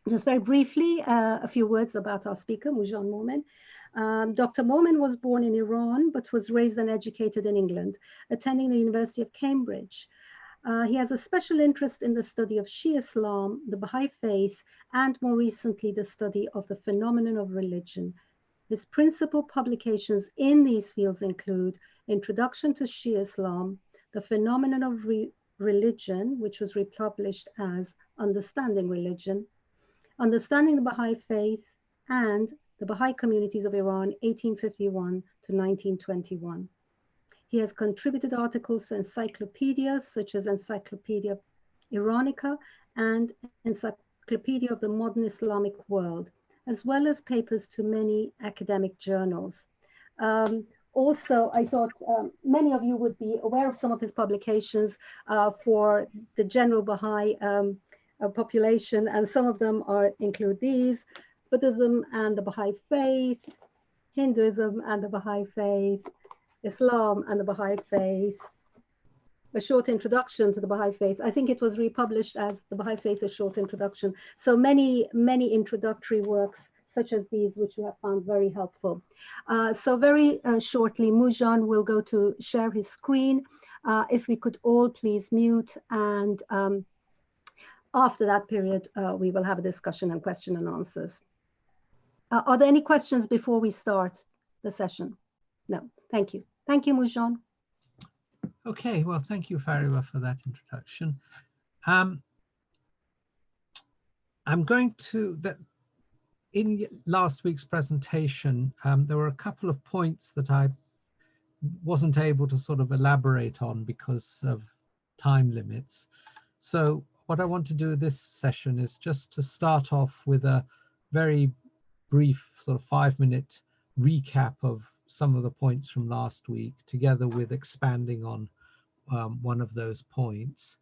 Just very briefly, a few words about our speaker, Moojan Momen. Dr. Momen was born in Iran, but was raised and educated in England, attending the University of Cambridge. He has a special interest in the study of Shia Islam, the Baha'i faith, and more recently, the study of the phenomenon of religion. His principal publications in these fields include Introduction to Shia Islam, The Phenomenon of Religion, which was republished as Understanding Religion, Understanding the Baha'i Faith, and the Baha'i Communities of Iran, 1851 to 1921. He has contributed articles to encyclopedias such as Encyclopedia Iranica and Encyclopedia of the Modern Islamic World, as well as papers to many academic journals. Also, I thought many of you would be aware of some of his publications for the general Baha'i population, and some of them include these: Buddhism and the Baha'i Faith, Hinduism and the Baha'i Faith, Islam and the Baha'i Faith, A Short Introduction to the Baha'i Faith. I think it was republished as the Baha'i Faith, A Short Introduction. So many introductory works such as these, which we have found very helpful. So very shortly, Moojan will go to share his screen. If we could all please mute, and after that period, we will have a discussion and question and answers. Are there any questions before we start the session? No, thank you. Thank you, Moojan. Okay, well, thank you, Fariba, for that introduction. I'm going to, in last week's presentation, there were a couple of points that I wasn't able to sort of elaborate on because of time limits. So what I want to do this session is just to start off with a very brief sort of 5-minute recap of some of the points from last week, together with expanding on one of those points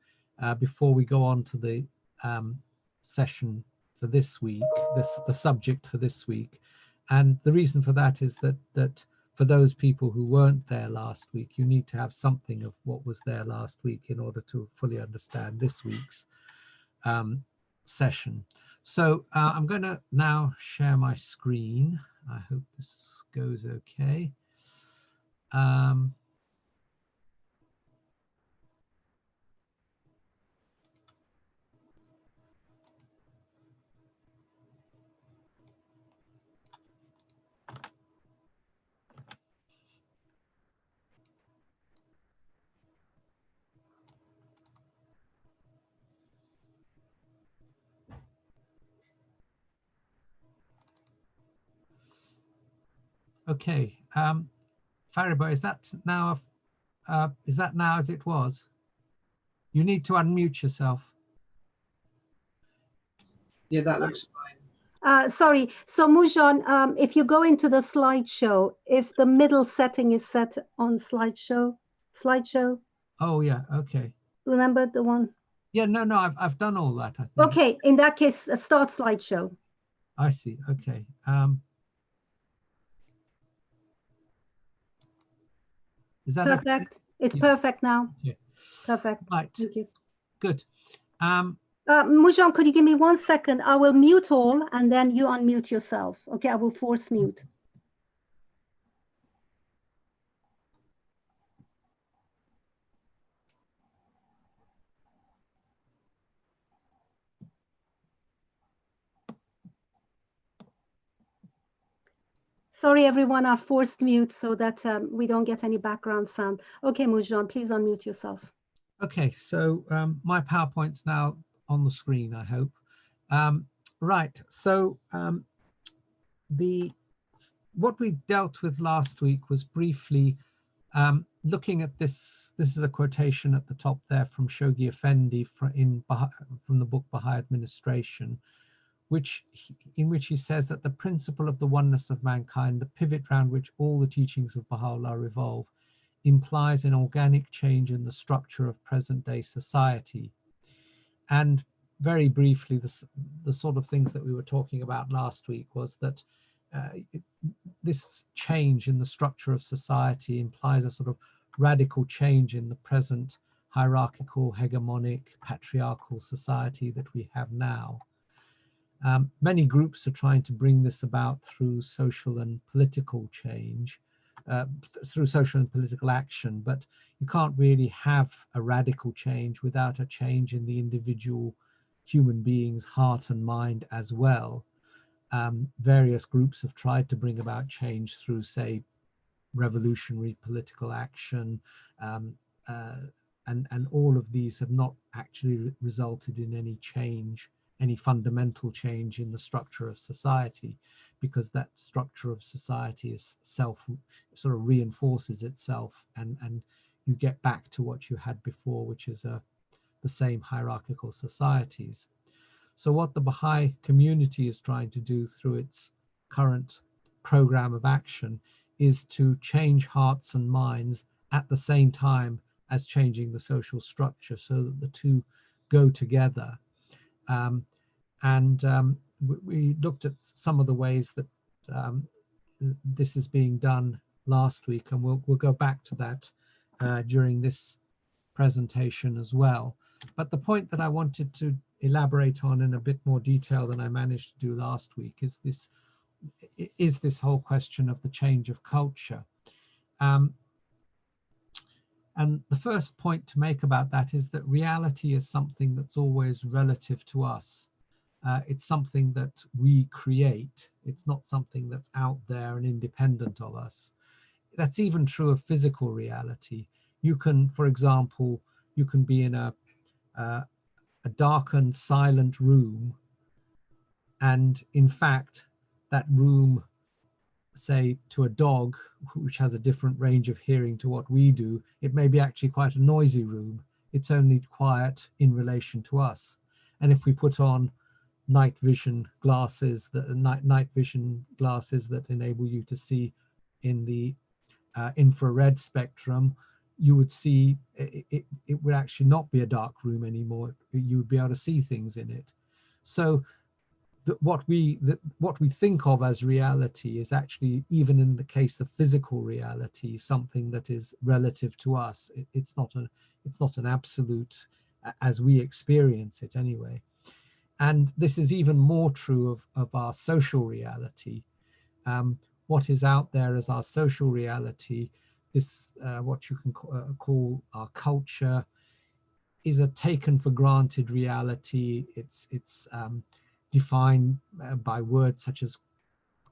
before we go on to the session for this week, the subject for this week. And the reason for that is that for those people who weren't there last week, you need to have something of what was there last week in order to fully understand this week's session. So I'm going to now share my screen. I hope this goes okay. Okay, Fariba, is that now as it was? You need to unmute yourself. Yeah, that looks fine. Sorry, so Moojan, if you go into the slideshow, if the middle setting is set on slideshow. Oh yeah, okay. Remember the one? Yeah, no, I've done all that, I think. Okay, in that case, start slideshow. I see, okay. Is that perfect? Okay? It's perfect now. Yeah. Perfect. Right. Thank you. Good. Moojan, could you give me 1 second? I will mute all, and then you unmute yourself. Okay, I will force mute. Sorry, everyone, I forced mute so that we don't get any background sound. Okay, Moojan, please unmute yourself. Okay, so my PowerPoint's now on the screen, I hope. Right, so what we dealt with last week was briefly looking at this. This is a quotation at the top there from Shoghi Effendi from the book Baha'i Administration, in which he says that the principle of the oneness of mankind, the pivot round which all the teachings of Baha'u'llah revolve, implies an organic change in the structure of present-day society. And very briefly, the sort of things that we were talking about last week was that this change in the structure of society implies a sort of radical change in the present hierarchical, hegemonic, patriarchal society that we have now. Many groups are trying to bring this about through social and political change, through social and political action, but you can't really have a radical change without a change in the individual human being's heart and mind as well. Various groups have tried to bring about change through, say, revolutionary political action, and all of these have not actually resulted in any change, any fundamental change in the structure of society, because that structure of society is sort of reinforces itself, and you get back to what you had before, which is the same hierarchical societies. So what the Baha'i community is trying to do through its current program of action is to change hearts and minds at the same time as changing the social structure, so that the two go together. We looked at some of the ways that this is being done last week, and we'll go back to that during this presentation as well. But the point that I wanted to elaborate on in a bit more detail than I managed to do last week is this whole question of the change of culture. And the first point to make about that is that reality is something that's always relative to us. It's something that we create. It's not something that's out there and independent of us. That's even true of physical reality. You can, for example, you can be in a darkened, silent room, and in fact, that room, say, to a dog, which has a different range of hearing to what we do, it may be actually quite a noisy room. It's only quiet in relation to us. And if we put on night vision glasses that enable you to see in the infrared spectrum, you would see it would actually not be a dark room anymore. You would be able to see things in it. So what we think of as reality is actually, even in the case of physical reality, something that is relative to us. It's not an absolute as we experience it anyway. And this is even more true of our social reality. What is out there as our social reality, this what you can call our culture, is a taken for granted reality. It's defined by words such as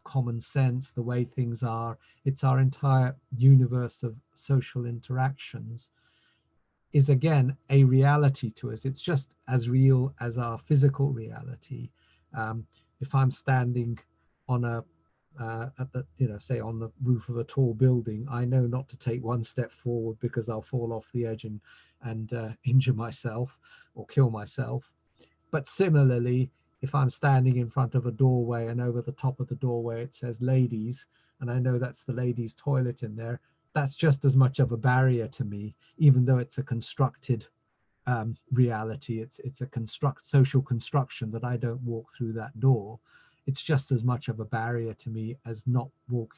common sense, the way things are. It's our entire universe of social interactions is, again, a reality to us. It's just as real as our physical reality. If I'm standing on say on the roof of a tall building, I know not to take one step forward because I'll fall off the edge and injure myself or kill myself. But similarly, if I'm standing in front of a doorway and over the top of the doorway it says ladies, and I know that's the ladies' toilet in there, that's just as much of a barrier to me, even though it's a constructed reality. It's a social construction that I don't walk through that door. It's just as much of a barrier to me as not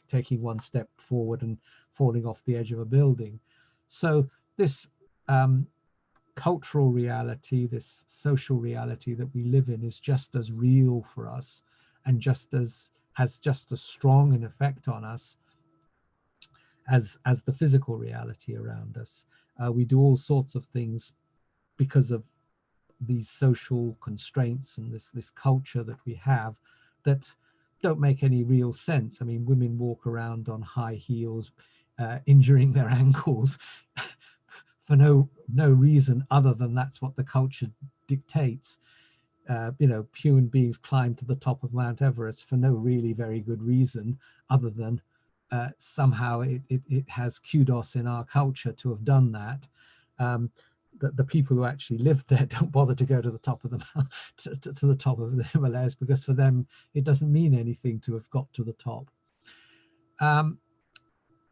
taking one step forward and falling off the edge of a building. So this cultural reality, this social reality that we live in, is just as real for us, and has just as strong an effect on us as the physical reality around us. We do all sorts of things because of these social constraints and this culture that we have that don't make any real sense. I mean, women walk around on high heels, injuring their ankles for no reason other than that's what the culture dictates. Human beings climb to the top of Mount Everest for no really very good reason other than somehow it has kudos in our culture to have done that. The people who actually live there don't bother to go to the top of to the top of the Himalayas, because for them it doesn't mean anything to have got to the top.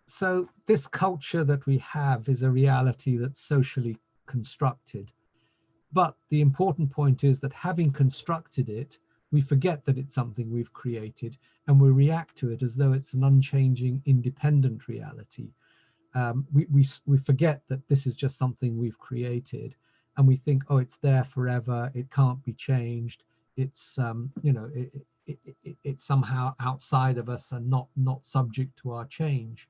So this culture that we have is a reality that's socially constructed. But the important point is that having constructed it, we forget that it's something we've created, and we react to it as though it's an unchanging, independent reality. We forget that this is just something we've created, and we think, oh, it's there forever, it can't be changed, it's you know, it's somehow outside of us and not subject to our change.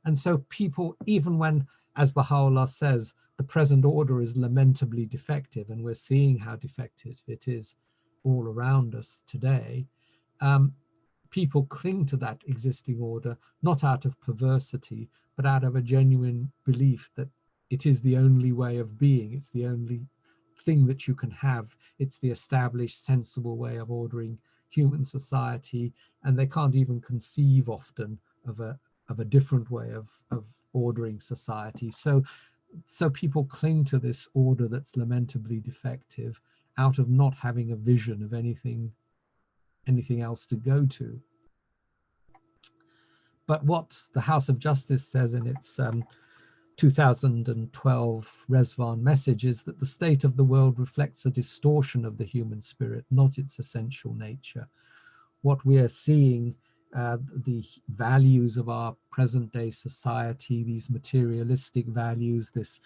And so people, even when, as Baha'u'llah says, the present order is lamentably defective, and we're seeing how defective it is all around us today, people cling to that existing order, not out of perversity, but out of a genuine belief that it is the only way of being. It's the only thing that you can have. It's the established, sensible way of ordering human society, and they can't even conceive often of a different way of ordering society. So people cling to this order that's lamentably defective out of not having a vision of anything else to go to. But what the House of Justice says in its 2012 Rezvan message is that the state of the world reflects a distortion of the human spirit, not its essential nature. What we are seeing, the values of our present day society, these materialistic values, this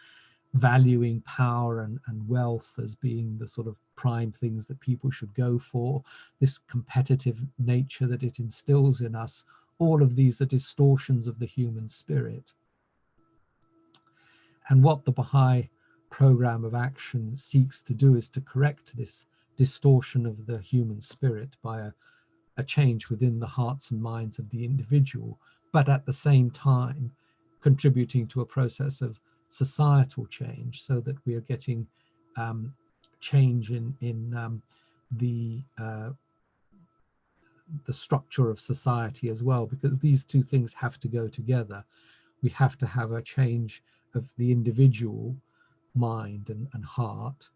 valuing power and wealth as being the sort of prime things that people should go for, this competitive nature that it instills in us, all of these are distortions of the human spirit. And what the Baha'i program of action seeks to do is to correct this distortion of the human spirit by a change within the hearts and minds of the individual, but at the same time contributing to a process of societal change, so that we are getting change in the structure of society as well, because these two things have to go together. We have to have a change of the individual mind and heart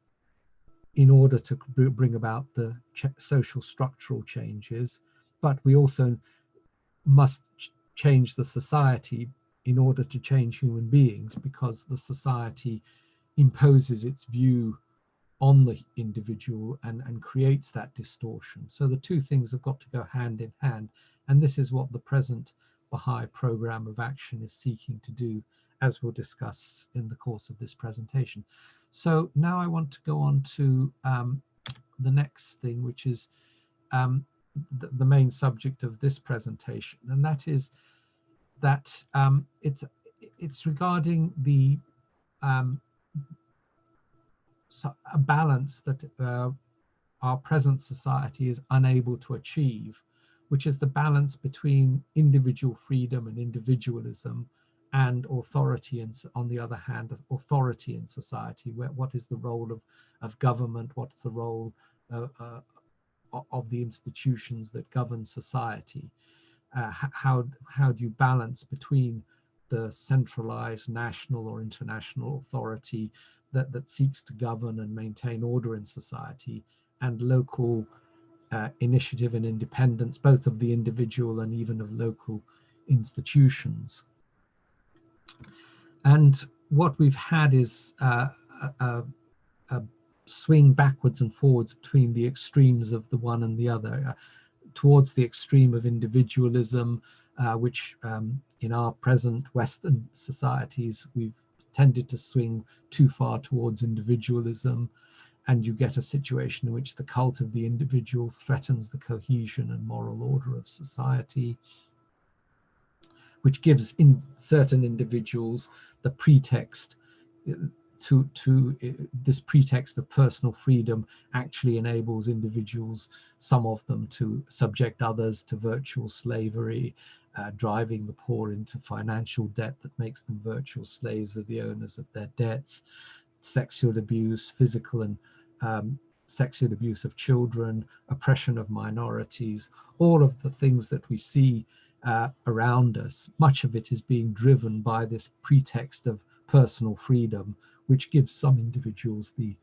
in order to bring about the social structural changes, but we also must change the society in order to change human beings, because the society imposes its view on the individual and creates that distortion. So the two things have got to go hand in hand, and this is what the present Baha'i program of action is seeking to do, as we'll discuss in the course of this presentation. So now I want to go on to the next thing, which is the main subject of this presentation, and that is that it's regarding the a balance that our present society is unable to achieve, which is the balance between individual freedom and individualism and authority, and on the other hand, authority in society. What is the role of government? What's the role of the institutions that govern society? How do you balance between the centralized national or international authority that seeks to govern and maintain order in society, and local initiative and independence, both of the individual and even of local institutions? And what we've had is a swing backwards and forwards between the extremes of the one and the other, towards the extreme of individualism, which in our present Western societies, we've tended to swing too far towards individualism, and you get a situation in which the cult of the individual threatens the cohesion and moral order of society, which gives in certain individuals the pretext to this pretext of personal freedom actually enables individuals, some of them, to subject others to virtual slavery, driving the poor into financial debt that makes them virtual slaves of the owners of their debts, sexual abuse, physical and sexual abuse of children, oppression of minorities, all of the things that we see around us. Much of it is being driven by this pretext of personal freedom, which gives some individuals the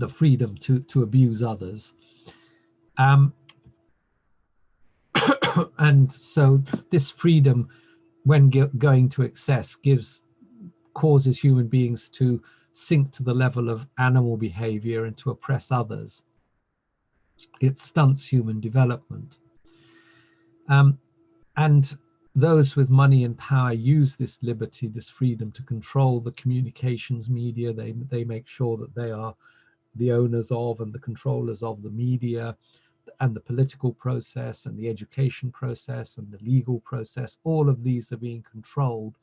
freedom to abuse others. And so this freedom, when going to excess, causes human beings to sink to the level of animal behavior and to oppress others. It stunts human development. And those with money and power use this liberty, this freedom, to control the communications media. They make sure that they are the owners of and the controllers of the media and the political process and the education process and the legal process. All of these are being controlled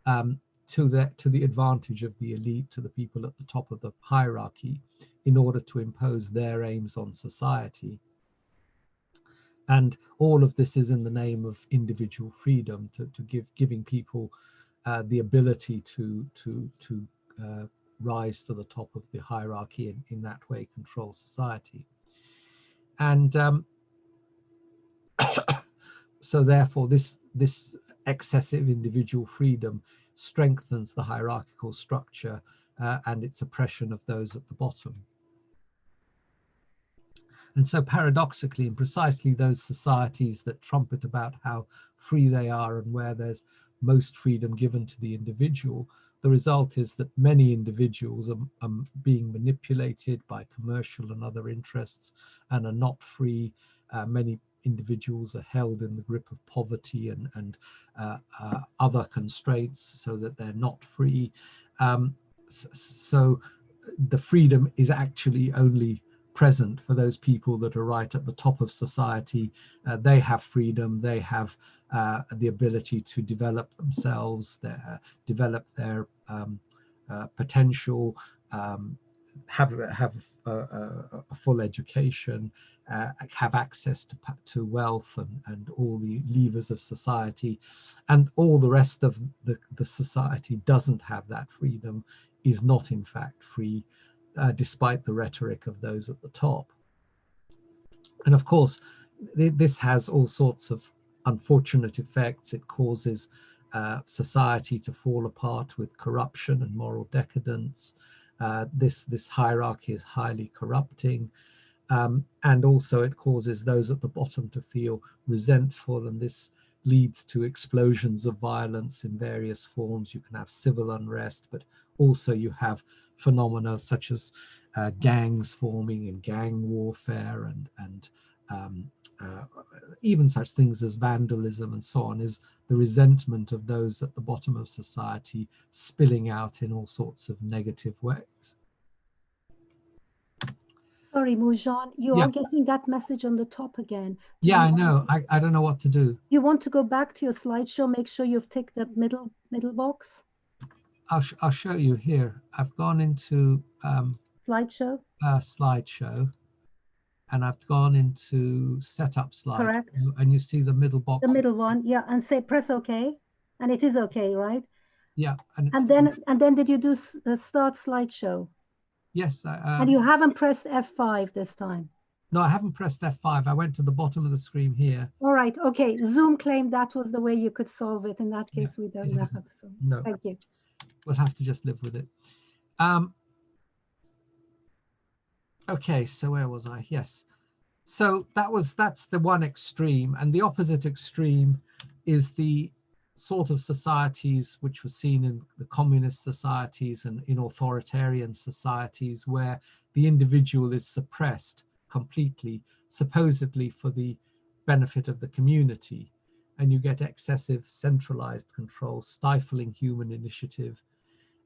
to the advantage of the elite, to the people at the top of the hierarchy, in order to impose their aims on society. And all of this is in the name of individual freedom, giving people the ability to rise to the top of the hierarchy and in that way control society. And so therefore this excessive individual freedom strengthens the hierarchical structure and its oppression of those at the bottom. And so paradoxically, in precisely those societies that trumpet about how free they are and where there's most freedom given to the individual, the result is that many individuals are being manipulated by commercial and other interests and are not free. Many individuals are held in the grip of poverty and other constraints so that they're not free. So the freedom is actually only present for those people that are right at the top of society. They have freedom, they have the ability to develop themselves, develop their potential, have a full education, have access to wealth and all the levers of society. And all the rest of the society doesn't have that freedom, is not in fact free, despite the rhetoric of those at the top. And of course, this has all sorts of unfortunate effects. It causes society to fall apart with corruption and moral decadence. This hierarchy is highly corrupting. And also it causes those at the bottom to feel resentful, and this leads to explosions of violence in various forms. You can have civil unrest, but also you have phenomena such as gangs forming and gang warfare and even such things as vandalism and so on, is the resentment of those at the bottom of society spilling out in all sorts of negative ways. Sorry, Moojan, you are getting that message on the top again. Yeah, I know. I don't know what to do. You want to go back to your slideshow, make sure you've ticked the middle box. I'll show you here. I've gone into slideshow. Slideshow, and I've gone into setup slideshow. Correct. And you see the middle box. The middle one, yeah, and say press OK, and it is OK, right? Yeah, and then did you do start slideshow? Yes. And you haven't pressed F5 this time? No, I haven't pressed F5. I went to the bottom of the screen here. All right. Okay. Zoom claimed that was the way you could solve it. In that case, we don't know. So no. Thank you. We'll have to just live with it. Okay, so where was I? Yes. So that's the one extreme, and the opposite extreme is the sort of societies which were seen in the communist societies and in authoritarian societies, where the individual is suppressed completely, supposedly for the benefit of the community, and you get excessive centralized control, stifling human initiative,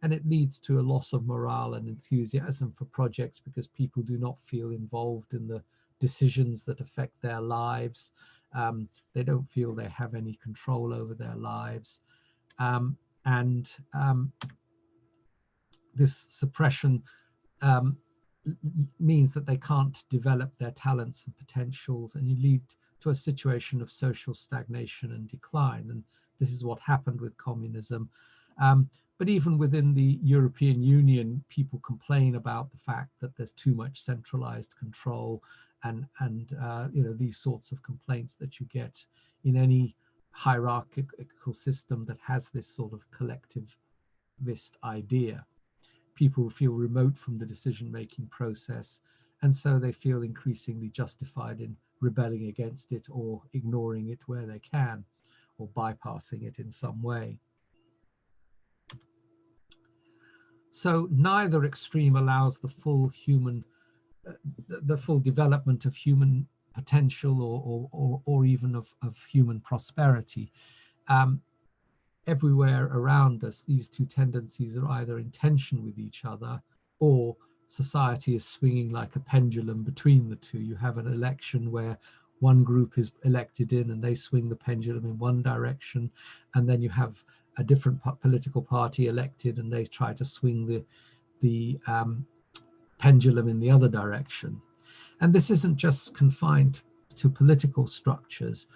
and it leads to a loss of morale and enthusiasm for projects because people do not feel involved in the decisions that affect their lives. They don't feel they have any control over their lives. This suppression means that they can't develop their talents and potentials, and you lead to a situation of social stagnation and decline. And this is what happened with communism. But even within the European Union, people complain about the fact that there's too much centralized control and you know, these sorts of complaints that you get in any hierarchical system that has this sort of collectivist idea. People feel remote from the decision-making process, and so they feel increasingly justified in rebelling against it or ignoring it where they can, or bypassing it in some way. So neither extreme allows the full human, the full development of human potential or even of human prosperity. everywhere around us, these two tendencies are either in tension with each other, or society is swinging like a pendulum between the two. You have an election where one group is elected in and they swing the pendulum in one direction, and then you have a different political party elected and they try to swing the pendulum in the other direction. And this isn't just confined to political structures.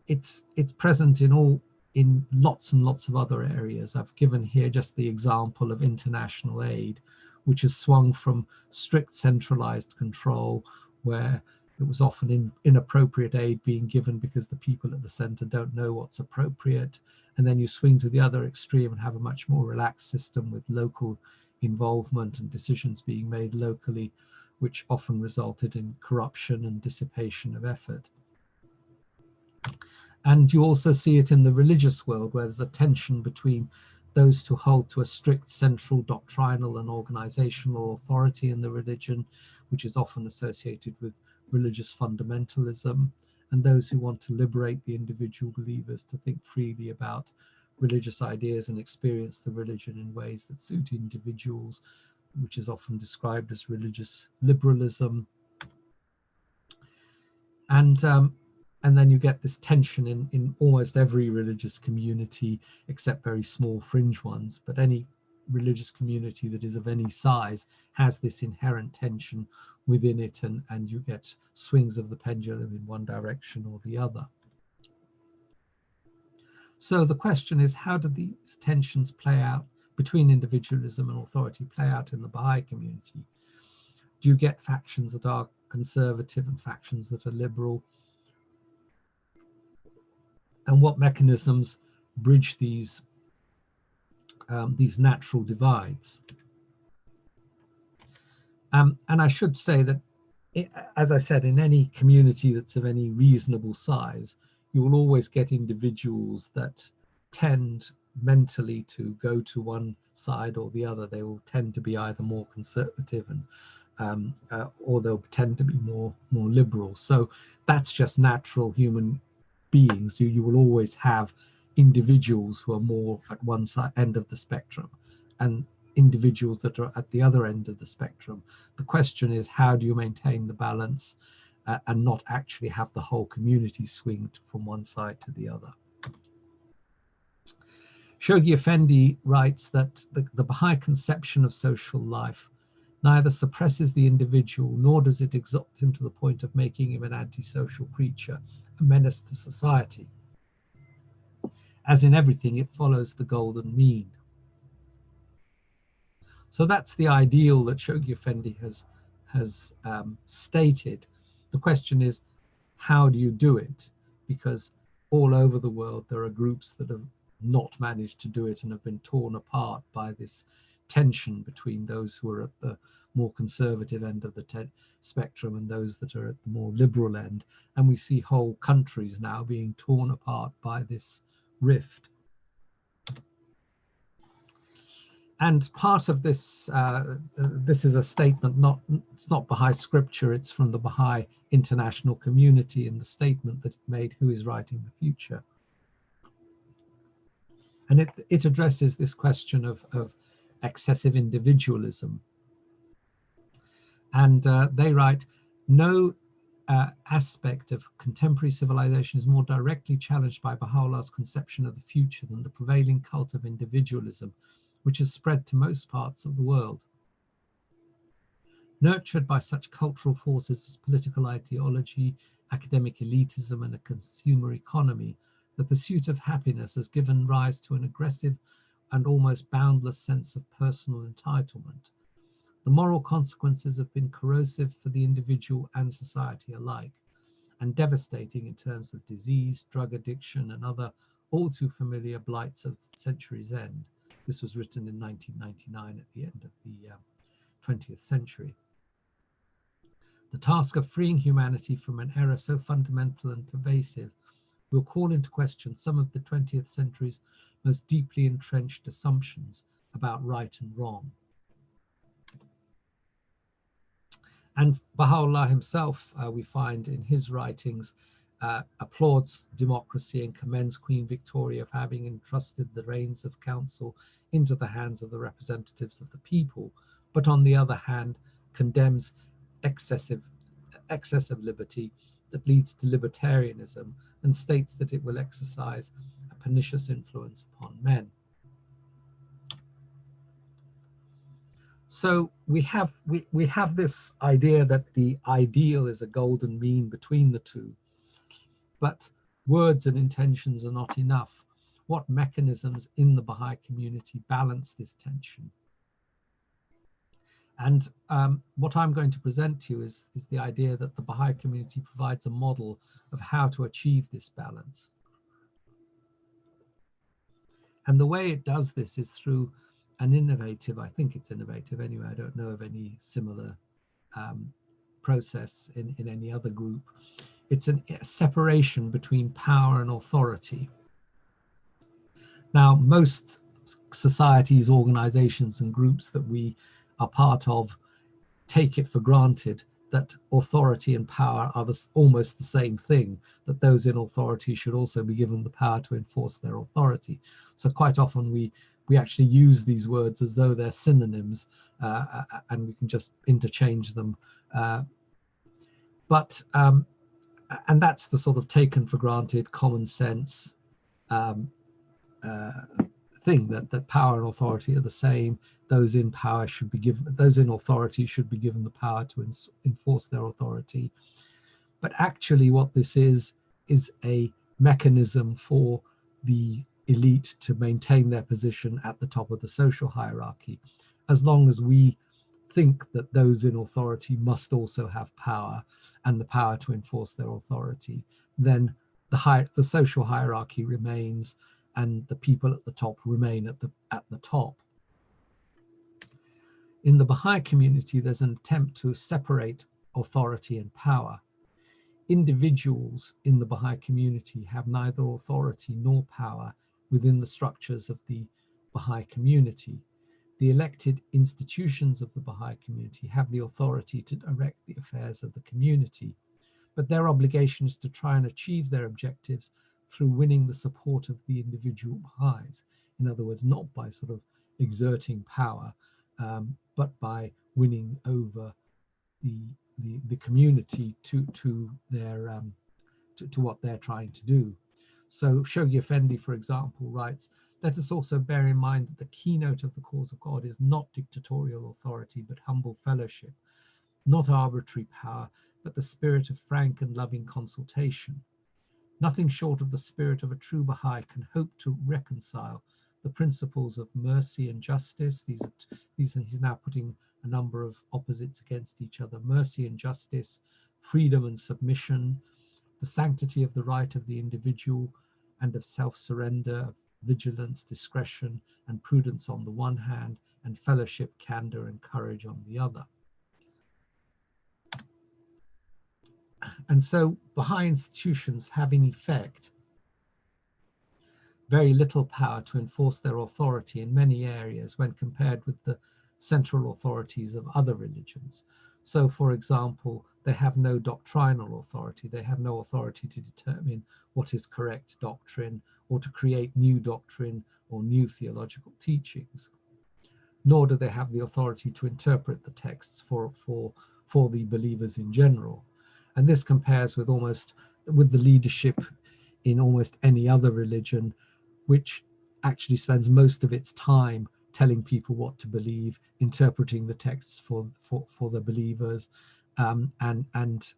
It's present in lots and lots of other areas. I've given here just the example of international aid, which has swung from strict centralized control, where it was often inappropriate aid being given because the people at the center don't know what's appropriate. And then you swing to the other extreme and have a much more relaxed system with local involvement and decisions being made locally, which often resulted in corruption and dissipation of effort. And you also see it in the religious world, where there's a tension between those who hold to a strict central doctrinal and organizational authority in the religion, which is often associated with religious fundamentalism, and those who want to liberate the individual believers to think freely about religious ideas and experience the religion in ways that suit individuals, which is often described as religious liberalism. And then you get this tension in almost every religious community, except very small fringe ones. But any religious community that is of any size has this inherent tension within it, and you get swings of the pendulum in one direction or the other. So the question is, how do these tensions play out between individualism and authority play out in the Baha'i community? Do you get factions that are conservative and factions that are liberal? And what mechanisms bridge these natural divides? And I should say that, as I said, in any community that's of any reasonable size, you will always get individuals that tend mentally to go to one side or the other. They will tend to be either more conservative and or they'll tend to be more liberal. So that's just natural human beings. You will always have individuals who are more at one side end of the spectrum and individuals that are at the other end of the spectrum. The question is, how do you maintain the balance and not actually have the whole community swing from one side to the other? Shoghi Effendi writes that the Baha'i conception of social life neither suppresses the individual nor does it exalt him to the point of making him an antisocial creature, a menace to society. As in everything, it follows the golden mean. So that's the ideal that Shoghi Effendi has stated. The question is, how do you do it? Because all over the world, there are groups that have not managed to do it and have been torn apart by this tension between those who are at the more conservative end of the spectrum and those that are at the more liberal end. And we see whole countries now being torn apart by this rift. And part of this, this is a statement, it's not Baha'i scripture, it's from the Baha'i international community in the statement that it made, Who is Writing the Future? And it addresses this question of excessive individualism. And they write, no aspect of contemporary civilization is more directly challenged by Baha'u'llah's conception of the future than the prevailing cult of individualism, which has spread to most parts of the world. Nurtured by such cultural forces as political ideology, academic elitism, and a consumer economy, the pursuit of happiness has given rise to an aggressive and almost boundless sense of personal entitlement. The moral consequences have been corrosive for the individual and society alike, and devastating in terms of disease, drug addiction, and other all too familiar blights of the century's end. This was written in 1999 at the end of the 20th century. The task of freeing humanity from an error so fundamental and pervasive will call into question some of the 20th century's most deeply entrenched assumptions about right and wrong. And Baha'u'llah himself, we find in his writings, applauds democracy and commends Queen Victoria of having entrusted the reins of council into the hands of the representatives of the people, but on the other hand condemns excessive liberty that leads to libertarianism and states that it will exercise a pernicious influence upon men. So we have this idea that the ideal is a golden mean between the two, but words and intentions are not enough. What mechanisms in the Baha'i community balance this tension? And what I'm going to present to you is the idea that the Baha'i community provides a model of how to achieve this balance. And the way it does this is through an innovative, I think it's innovative anyway, I don't know of any similar process in any other group. It's a separation between power and authority. Now, most societies, organizations, and groups that we are part of take it for granted that authority and power are almost the same thing, that those in authority should also be given the power to enforce their authority. So quite often we actually use these words as though they're synonyms, and we can just interchange them. And that's the sort of taken for granted common sense thing, that power and authority are the same. Those in power should be given, those in authority should be given the power to enforce their authority. But actually what this is a mechanism for the elite to maintain their position at the top of the social hierarchy. As long as we think that those in authority must also have power and the power to enforce their authority, then the social hierarchy remains and the people at the top remain at the top. In the Baha'i community, there's an attempt to separate authority and power. Individuals in the Baha'i community have neither authority nor power within the structures of the Baha'i community. The elected institutions of the Baha'i community have the authority to direct the affairs of the community, but their obligation is to try and achieve their objectives through winning the support of the individual Baha'is. In other words, not by sort of exerting power, but by winning over the community to what they're trying to do. So Shoghi Effendi, for example, writes, "Let us also bear in mind that the keynote of the cause of God is not dictatorial authority, but humble fellowship, not arbitrary power, but the spirit of frank and loving consultation. Nothing short of the spirit of a true Baha'i can hope to reconcile the principles of mercy and justice." He's now putting a number of opposites against each other: mercy and justice, freedom and submission, the sanctity of the right of the individual and of self-surrender, of vigilance, discretion, and prudence on the one hand, and fellowship, candor, and courage on the other. And so Baha'i institutions have in effect very little power to enforce their authority in many areas when compared with the central authorities of other religions. So, for example, they have no doctrinal authority. They have no authority to determine what is correct doctrine or to create new doctrine or new theological teachings. Nor do they have the authority to interpret the texts for the believers in general. And this compares with the leadership in almost any other religion, which actually spends most of its time telling people what to believe, interpreting the texts for the believers, and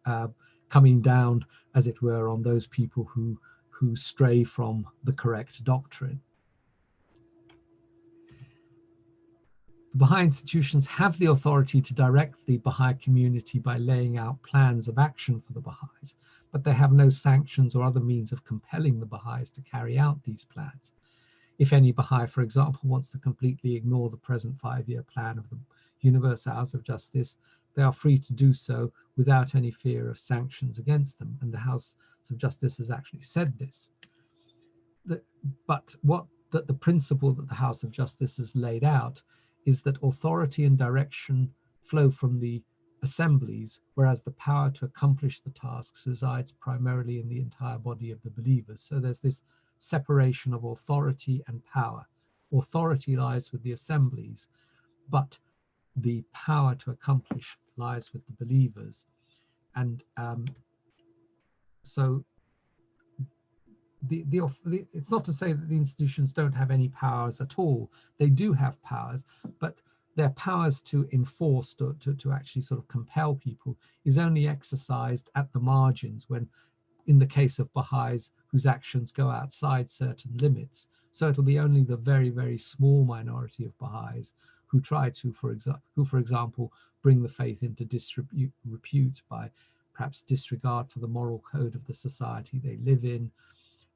coming down, as it were, on those people who stray from the correct doctrine. The Baha'i institutions have the authority to direct the Baha'i community by laying out plans of action for the Baha'is, but they have no sanctions or other means of compelling the Baha'is to carry out these plans. If any Baha'i, for example, wants to completely ignore the present 5-year plan of the Universal House of Justice, they are free to do so without any fear of sanctions against them. And the House of Justice has actually said this. But the principle that the House of Justice has laid out is that authority and direction flow from the assemblies, whereas the power to accomplish the tasks resides primarily in the entire body of the believers. So there's this separation of authority and power. Authority lies with the assemblies, but the power to accomplish lies with the believers. And so it's not to say that the institutions don't have any powers at all. They do have powers, but their powers to enforce, to actually sort of compel people, is only exercised at the margins, when, in the case of Baha'is, whose actions go outside certain limits. So it'll be only the very, very small minority of Baha'is who try to, for example, bring the faith into disrepute by perhaps disregard for the moral code of the society they live in,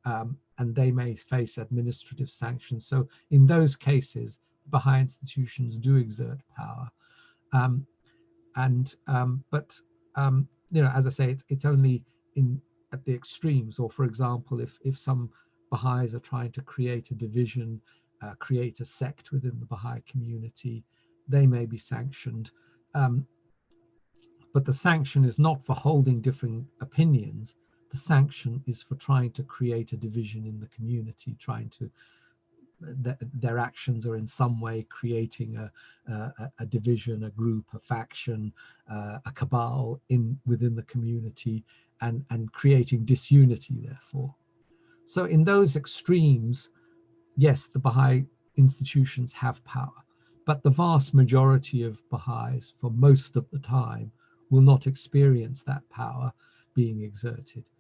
and they may face administrative sanctions. So in those cases, Baha'i institutions do exert power, but as I say, it's only at the extremes. Or, for example, if some Baha'is are trying to create a division, create a sect within the Baha'i community, they may be sanctioned. But the sanction is not for holding differing opinions. The sanction is for trying to create a division in the community, trying to their actions are in some way creating a division, a group, a faction, a cabal within the community, and creating disunity, therefore. So in those extremes, yes, the Baha'i institutions have power, but the vast majority of Baha'is, for most of the time, will not experience that power being exerted.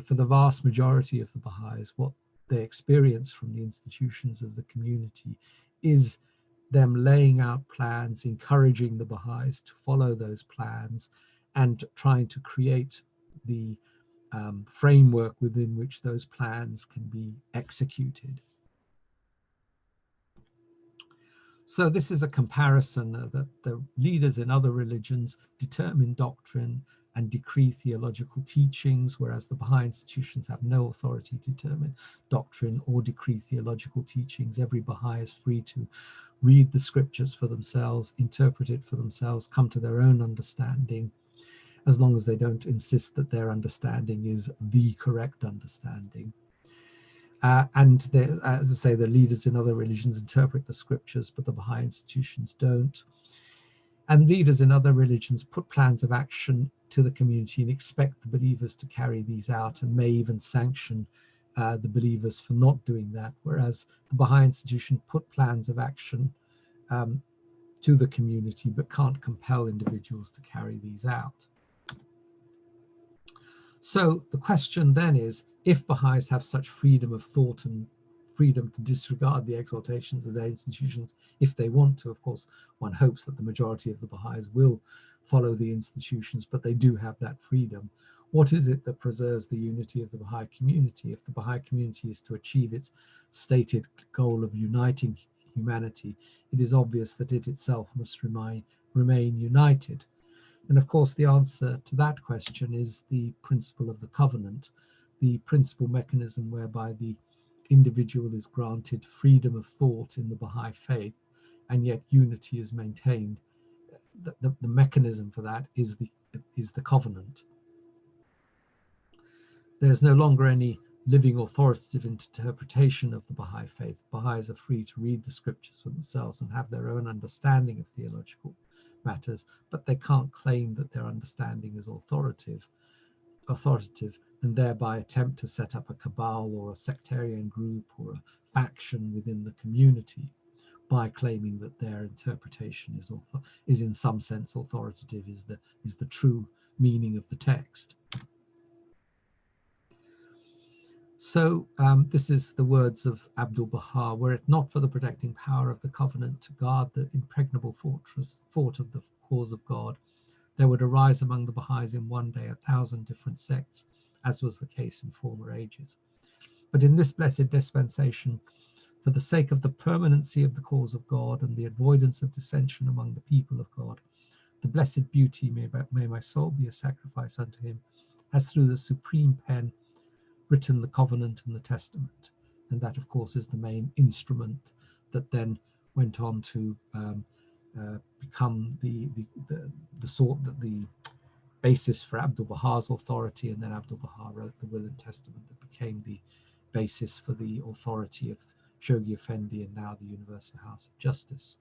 For the vast majority of the Baha'is, what they experience from the institutions of the community is them laying out plans, encouraging the Baha'is to follow those plans, and trying to create the framework within which those plans can be executed. So this is a comparison that the leaders in other religions determine doctrine and decree theological teachings, whereas the Baha'i institutions have no authority to determine doctrine or decree theological teachings. Every Baha'i is free to read the scriptures for themselves, interpret it for themselves, come to their own understanding, as long as they don't insist that their understanding is the correct understanding. And as I say, the leaders in other religions interpret the scriptures, but the Baha'i institutions don't. And leaders in other religions put plans of action to the community and expect the believers to carry these out, and may even sanction the believers for not doing that, whereas the Baha'i institution put plans of action to the community but can't compel individuals to carry these out. So the question then is, if Baha'is have such freedom of thought and freedom to disregard the exhortations of their institutions, if they want to, of course, one hopes that the majority of the Baha'is will follow the institutions, but they do have that freedom. What is it that preserves the unity of the Baha'i community? If the Baha'i community is to achieve its stated goal of uniting humanity, it is obvious that it itself must remain united. And of course, the answer to that question is the principle of the covenant, the principal mechanism whereby the individual is granted freedom of thought in the Baha'i faith, and yet unity is maintained. The mechanism for that is the covenant. There's no longer any living authoritative interpretation of the Baha'i faith. Baha'is are free to read the scriptures for themselves and have their own understanding of theological matters, but they can't claim that their understanding is authoritative, and thereby attempt to set up a cabal or a sectarian group or a faction within the community by claiming that their interpretation is in some sense authoritative, is the true meaning of the text. So this is the words of Abdul Baha: were it not for the protecting power of the covenant to guard the impregnable fort of the cause of God, there would arise among the Baha'is in one day 1,000 different sects, as was the case in former ages. But in this blessed dispensation, for the sake of the permanency of the cause of God and the avoidance of dissension among the people of God, the blessed beauty, may my soul be a sacrifice unto him, has through the supreme pen written the covenant and the testament. And that, of course, is the main instrument that then went on to become the the basis for Abdu'l-Bahá's authority, and then Abdu'l-Bahá wrote the will and testament that became the basis for the authority of Shoghi Effendi and now the Universal House of Justice.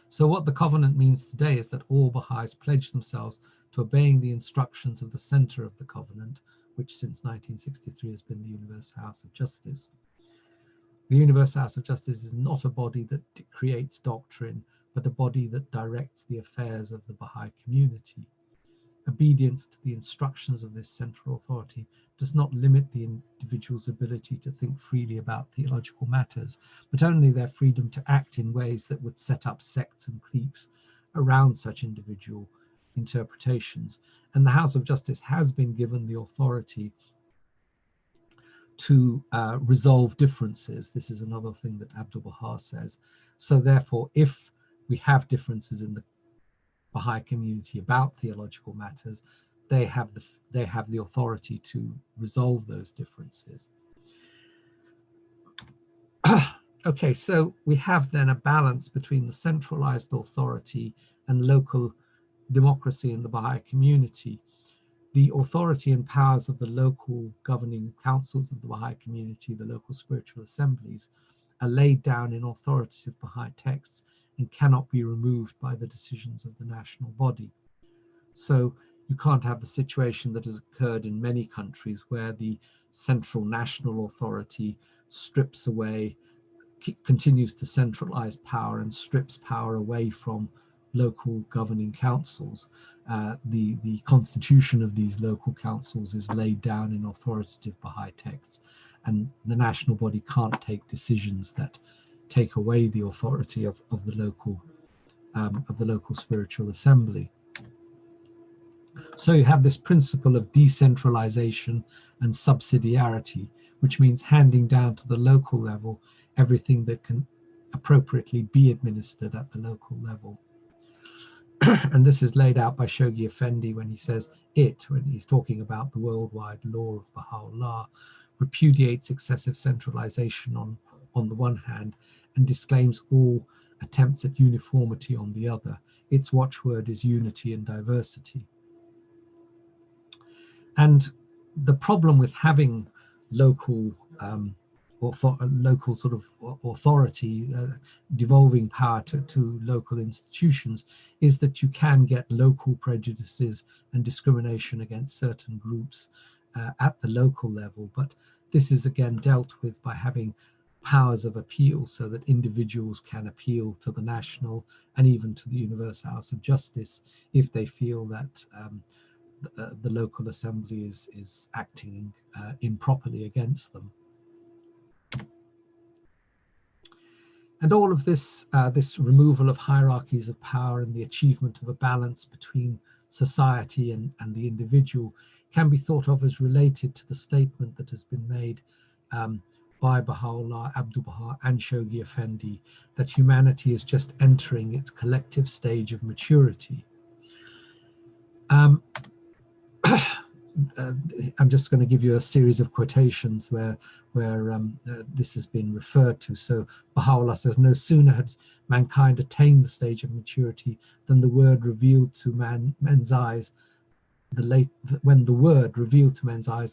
So what the covenant means today is that all Baha'is pledge themselves to obeying the instructions of the center of the covenant, which since 1963 has been the Universal House of Justice. The Universal House of Justice is not a body that creates doctrine, but a body that directs the affairs of the Baha'i community. Obedience to the instructions of this central authority does not limit the individual's ability to think freely about theological matters, but only their freedom to act in ways that would set up sects and cliques around such individual interpretations. And the House of Justice has been given the authority to resolve differences. This is another thing that Abdu'l-Bahá says. So therefore, if we have differences in the Baha'i community about theological matters, they have the authority to resolve those differences. Okay, so we have then a balance between the centralized authority and local democracy in the Baha'i community. The authority and powers of the local governing councils of the Baha'i community, the local spiritual assemblies, are laid down in authoritative Baha'i texts and cannot be removed by the decisions of the national body. So you can't have the situation that has occurred in many countries where the central national authority strips away, continues to centralize power and strips power away from local governing councils. The constitution of these local councils is laid down in authoritative Baha'i texts, and the national body can't take decisions that take away the authority of the local spiritual assembly. So you have this principle of decentralization and subsidiarity, which means handing down to the local level everything that can appropriately be administered at the local level. And this is laid out by Shoghi Effendi when he says when he's talking about the worldwide law of Baha'u'llah, repudiates excessive centralization on the one hand and disclaims all attempts at uniformity on the other. Its watchword is unity and diversity. And the problem with having local sort of authority, devolving power to local institutions, is that you can get local prejudices and discrimination against certain groups at the local level. But this is again dealt with by having powers of appeal so that individuals can appeal to the national and even to the Universal House of Justice if they feel that the local assembly is acting improperly against them. And all of this, this removal of hierarchies of power and the achievement of a balance between society and the individual can be thought of as related to the statement that has been made by Baha'u'llah, Abdu'l-Bahá and Shoghi Effendi, that humanity is just entering its collective stage of maturity. I'm just going to give you a series of quotations where this has been referred to. So Baha'u'llah says, no sooner had mankind attained the stage of maturity than the word revealed to men's eyes the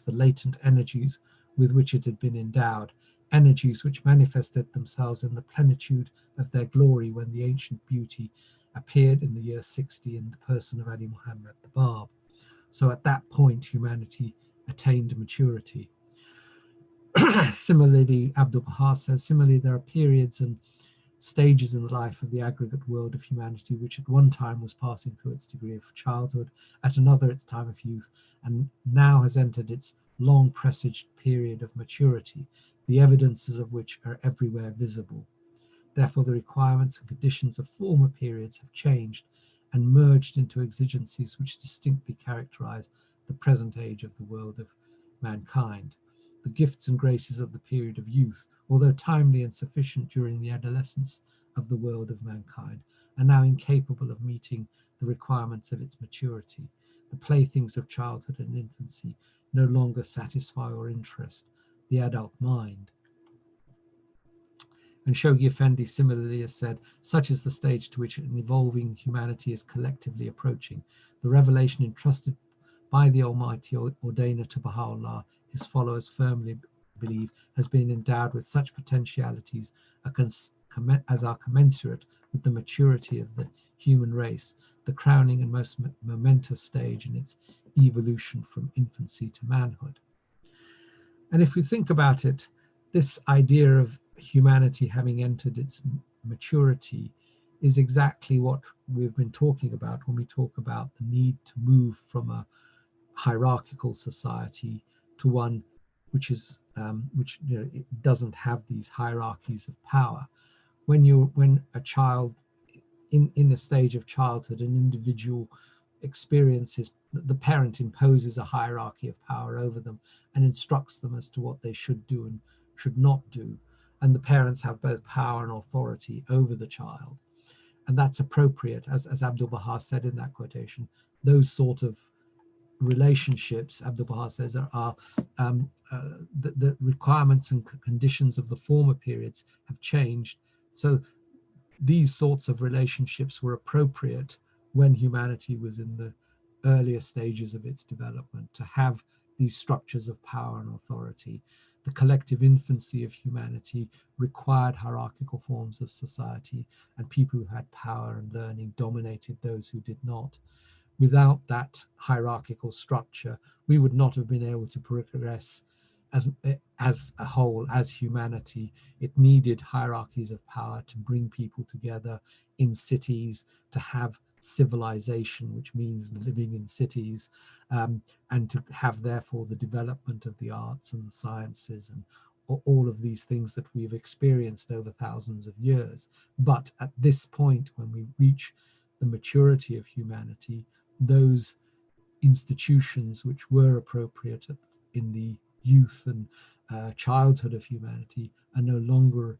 latent energies with which it had been endowed, energies which manifested themselves in the plenitude of their glory when the ancient beauty appeared in the year 60 in the person of Ali Muhammad the Bab. So at that point, humanity attained maturity. Similarly, Abdu'l-Bahá says, similarly, there are periods and stages in the life of the aggregate world of humanity, which at one time was passing through its degree of childhood, at another its time of youth, and now has entered its long presaged period of maturity, the evidences of which are everywhere visible. Therefore, the requirements and conditions of former periods have changed and merged into exigencies which distinctly characterize the present age of the world of mankind. The gifts and graces of the period of youth, although timely and sufficient during the adolescence of the world of mankind, are now incapable of meeting the requirements of its maturity. The playthings of childhood and infancy no longer satisfy or interest the adult mind. And Shoghi Effendi similarly has said, such is the stage to which an evolving humanity is collectively approaching. The revelation entrusted by the Almighty Ordainer to Baha'u'llah, his followers firmly believe, has been endowed with such potentialities as are commensurate with the maturity of the human race, the crowning and most momentous stage in its evolution from infancy to manhood. And if we think about it, this idea of humanity having entered its maturity is exactly what we've been talking about when we talk about the need to move from a hierarchical society to one which is it doesn't have these hierarchies of power. When a child in a stage of childhood, an individual experiences, the parent imposes a hierarchy of power over them and instructs them as to what they should do and should not do. And the parents have both power and authority over the child. And that's appropriate, as Abdul Baha said in that quotation. Those sort of relationships, Abdul Baha says, are the requirements and conditions of the former periods have changed. So these sorts of relationships were appropriate when humanity was in the earlier stages of its development, to have these structures of power and authority. The collective infancy of humanity required hierarchical forms of society, and people who had power and learning dominated those who did not. Without that hierarchical structure, we would not have been able to progress as a whole, as humanity. It needed hierarchies of power to bring people together in cities, to have civilization, which means living in cities, and to have therefore the development of the arts and the sciences and all of these things that we've experienced over thousands of years. But at this point, when we reach the maturity of humanity, those institutions which were appropriate in the youth and childhood of humanity are no longer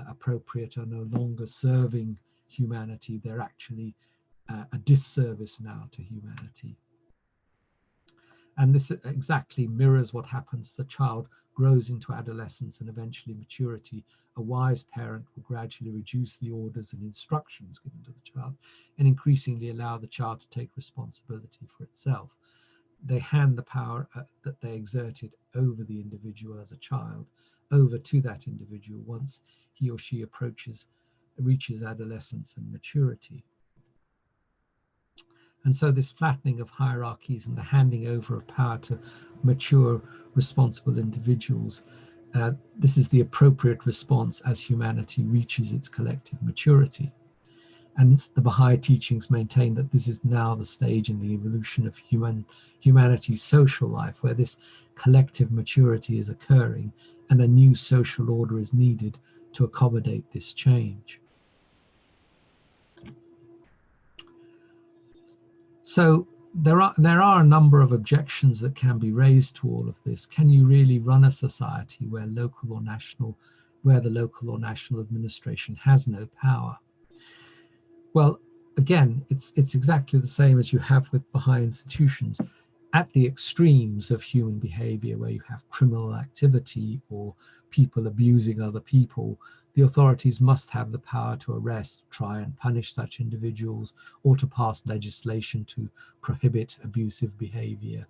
appropriate, are no longer serving humanity. They're actually a disservice now to humanity. And this exactly mirrors what happens as a child grows into adolescence and eventually maturity. A wise parent will gradually reduce the orders and instructions given to the child and increasingly allow the child to take responsibility for itself. They hand the power that they exerted over the individual as a child over to that individual once he or she reaches adolescence and maturity. And so this flattening of hierarchies and the handing over of power to mature, responsible individuals, this is the appropriate response as humanity reaches its collective maturity. And the Baha'i teachings maintain that this is now the stage in the evolution of humanity's social life, where this collective maturity is occurring and a new social order is needed to accommodate this change. So there are a number of objections that can be raised to all of this. Can you really run a society where the local or national administration has no power? Well, again, it's exactly the same as you have with Baha'i institutions. At the extremes of human behavior, where you have criminal activity or people abusing other people, the authorities must have the power to arrest, try and punish such individuals, or to pass legislation to prohibit abusive behavior.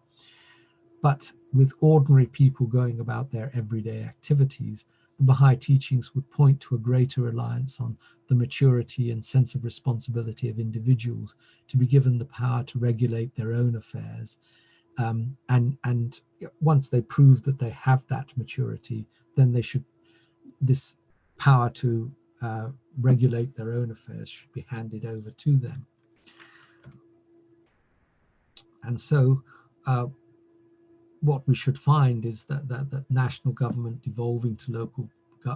But with ordinary people going about their everyday activities, the Baha'i teachings would point to a greater reliance on the maturity and sense of responsibility of individuals to be given the power to regulate their own affairs. And once they prove that they have that maturity, then this power to regulate their own affairs should be handed over to them. And so what we should find is that national government devolving to local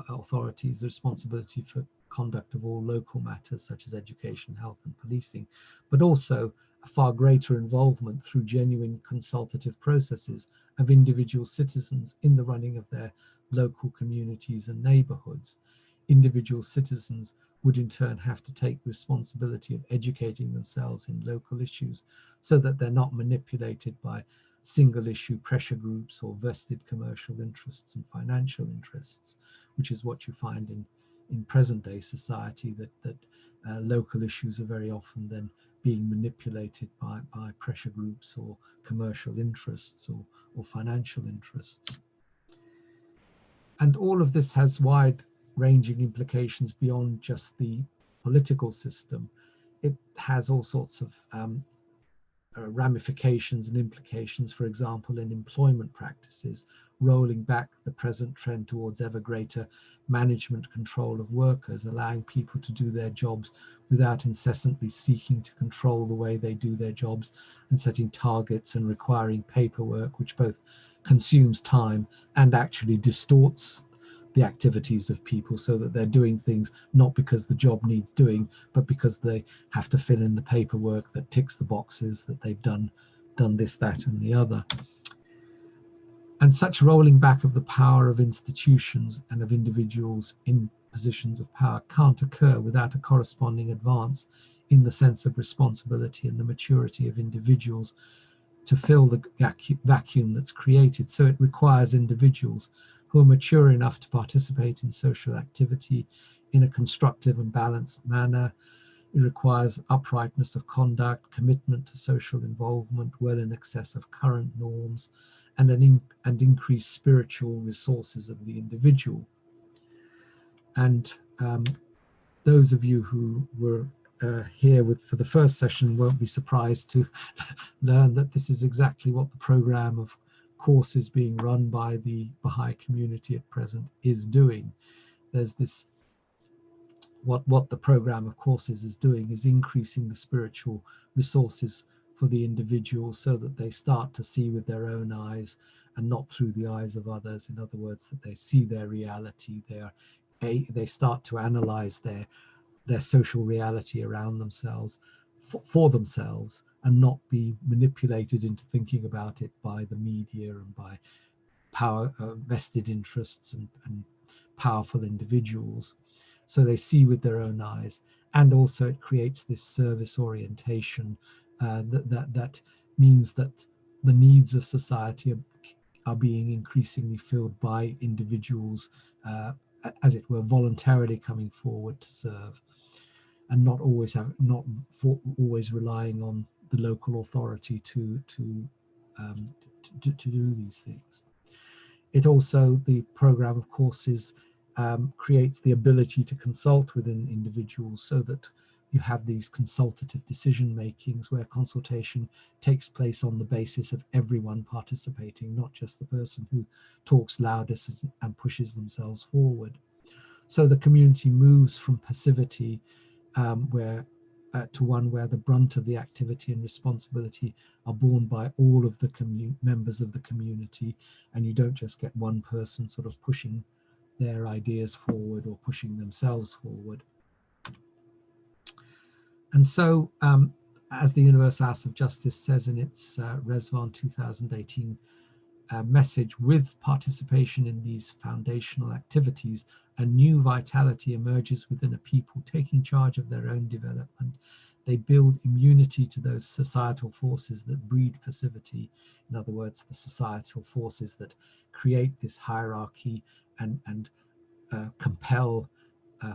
authorities the responsibility for conduct of all local matters such as education, health and policing, but also a far greater involvement through genuine consultative processes of individual citizens in the running of their local communities and neighborhoods. Individual citizens would in turn have to take responsibility of educating themselves in local issues so that they're not manipulated by single issue pressure groups or vested commercial interests and financial interests, which is what you find in present-day society, that local issues are very often then being manipulated by pressure groups or commercial interests or financial interests. And all of this has wide-ranging implications beyond just the political system. It has all sorts of ramifications and implications, for example, in employment practices, rolling back the present trend towards ever greater management control of workers, allowing people to do their jobs without incessantly seeking to control the way they do their jobs, and setting targets and requiring paperwork, which both consumes time and actually distorts the activities of people, so that they're doing things not because the job needs doing, but because they have to fill in the paperwork that ticks the boxes that they've done this, that, and the other. And such rolling back of the power of institutions and of individuals in positions of power can't occur without a corresponding advance in the sense of responsibility and the maturity of individuals to fill the vacuum that's created. So it requires individuals who are mature enough to participate in social activity in a constructive and balanced manner. It requires uprightness of conduct, commitment to social involvement well in excess of current norms, and increased spiritual resources of the individual. And those of you who were here for the first session won't be surprised to learn that this is exactly what the program of courses being run by the Baha'i community at present is doing. There's this, what the program of courses is doing is increasing the spiritual resources for the individual, so that they start to see with their own eyes and not through the eyes of others. In other words, that they see their reality, they start to analyze their social reality around themselves for themselves, and not be manipulated into thinking about it by the media and by power vested interests and powerful individuals. So they see with their own eyes, and also it creates this service orientation that means that the needs of society are being increasingly filled by individuals, as it were, voluntarily coming forward to serve, and not always relying on the local authority to do these things. It also, the program of courses creates the ability to consult within individuals, so that you have these consultative decision makings where consultation takes place on the basis of everyone participating, not just the person who talks loudest and pushes themselves forward. So the community moves from passivity to one where the brunt of the activity and responsibility are borne by all of the members of the community, and you don't just get one person sort of pushing their ideas forward or pushing themselves forward. And so, as the Universal House of Justice says in its Resvan 2018 message, with participation in these foundational activities, a new vitality emerges within a people taking charge of their own development. They build immunity to those societal forces that breed passivity. In other words, the societal forces that create this hierarchy and compel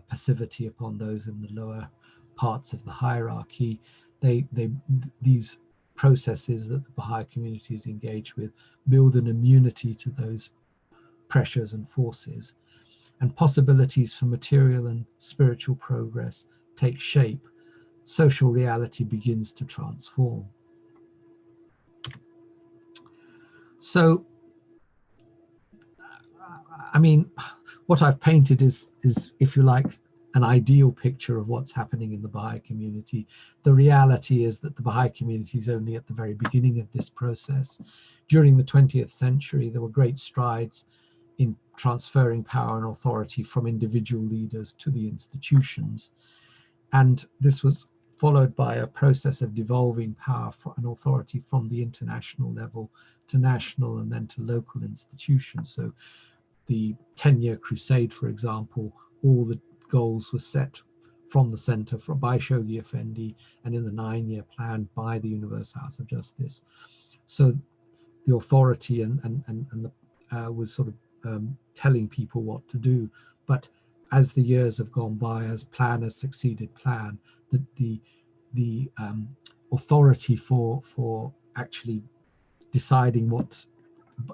passivity upon those in the lower parts of the hierarchy. These processes that the Baha'i community is engaged with build an immunity to those pressures and forces, and possibilities for material and spiritual progress take shape. Social reality begins to transform. So, I mean, what I've painted is, if you like, an ideal picture of what's happening in the Baha'i community. The reality is that the Baha'i community is only at the very beginning of this process. During the 20th century, there were great strides in transferring power and authority from individual leaders to the institutions. And this was followed by a process of devolving power and authority from the international level to national and then to local institutions. So the 10-year crusade, for example, all the goals were set from the center by Shoghi Effendi, and in the 9-year plan by the Universal House of Justice. So the authority and was sort of telling people what to do, but as the years have gone by, as plan has succeeded plan, that the authority for actually deciding what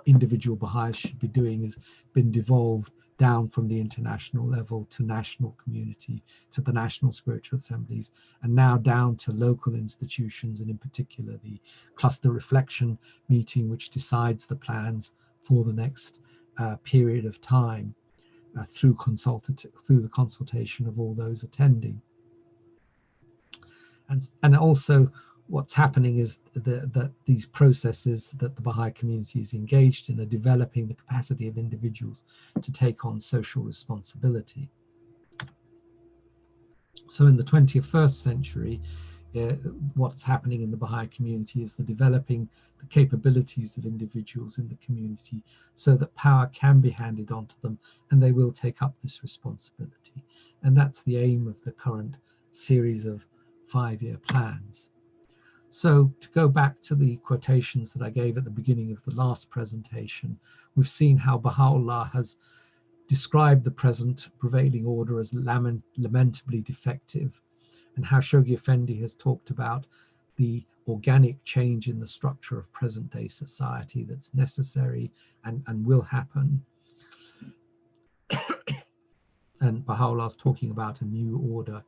individual Baha'is should be doing has been devolved down from the international level to national community, to the national spiritual assemblies, and now down to local institutions, and in particular the cluster reflection meeting, which decides the plans for the next period of time through the consultation of all those attending. And also what's happening is that these processes that the Baha'i community is engaged in are developing the capacity of individuals to take on social responsibility. So in the 21st century, what's happening in the Baha'i community is the developing the capabilities of individuals in the community so that power can be handed on to them and they will take up this responsibility. And that's the aim of the current series of 5-year plans. So to go back to the quotations that I gave at the beginning of the last presentation, we've seen how Baha'u'llah has described the present prevailing order as lamentably defective, and how Shoghi Effendi has talked about the organic change in the structure of present-day society that's necessary and will happen. And Baha'u'llah is talking about a new order.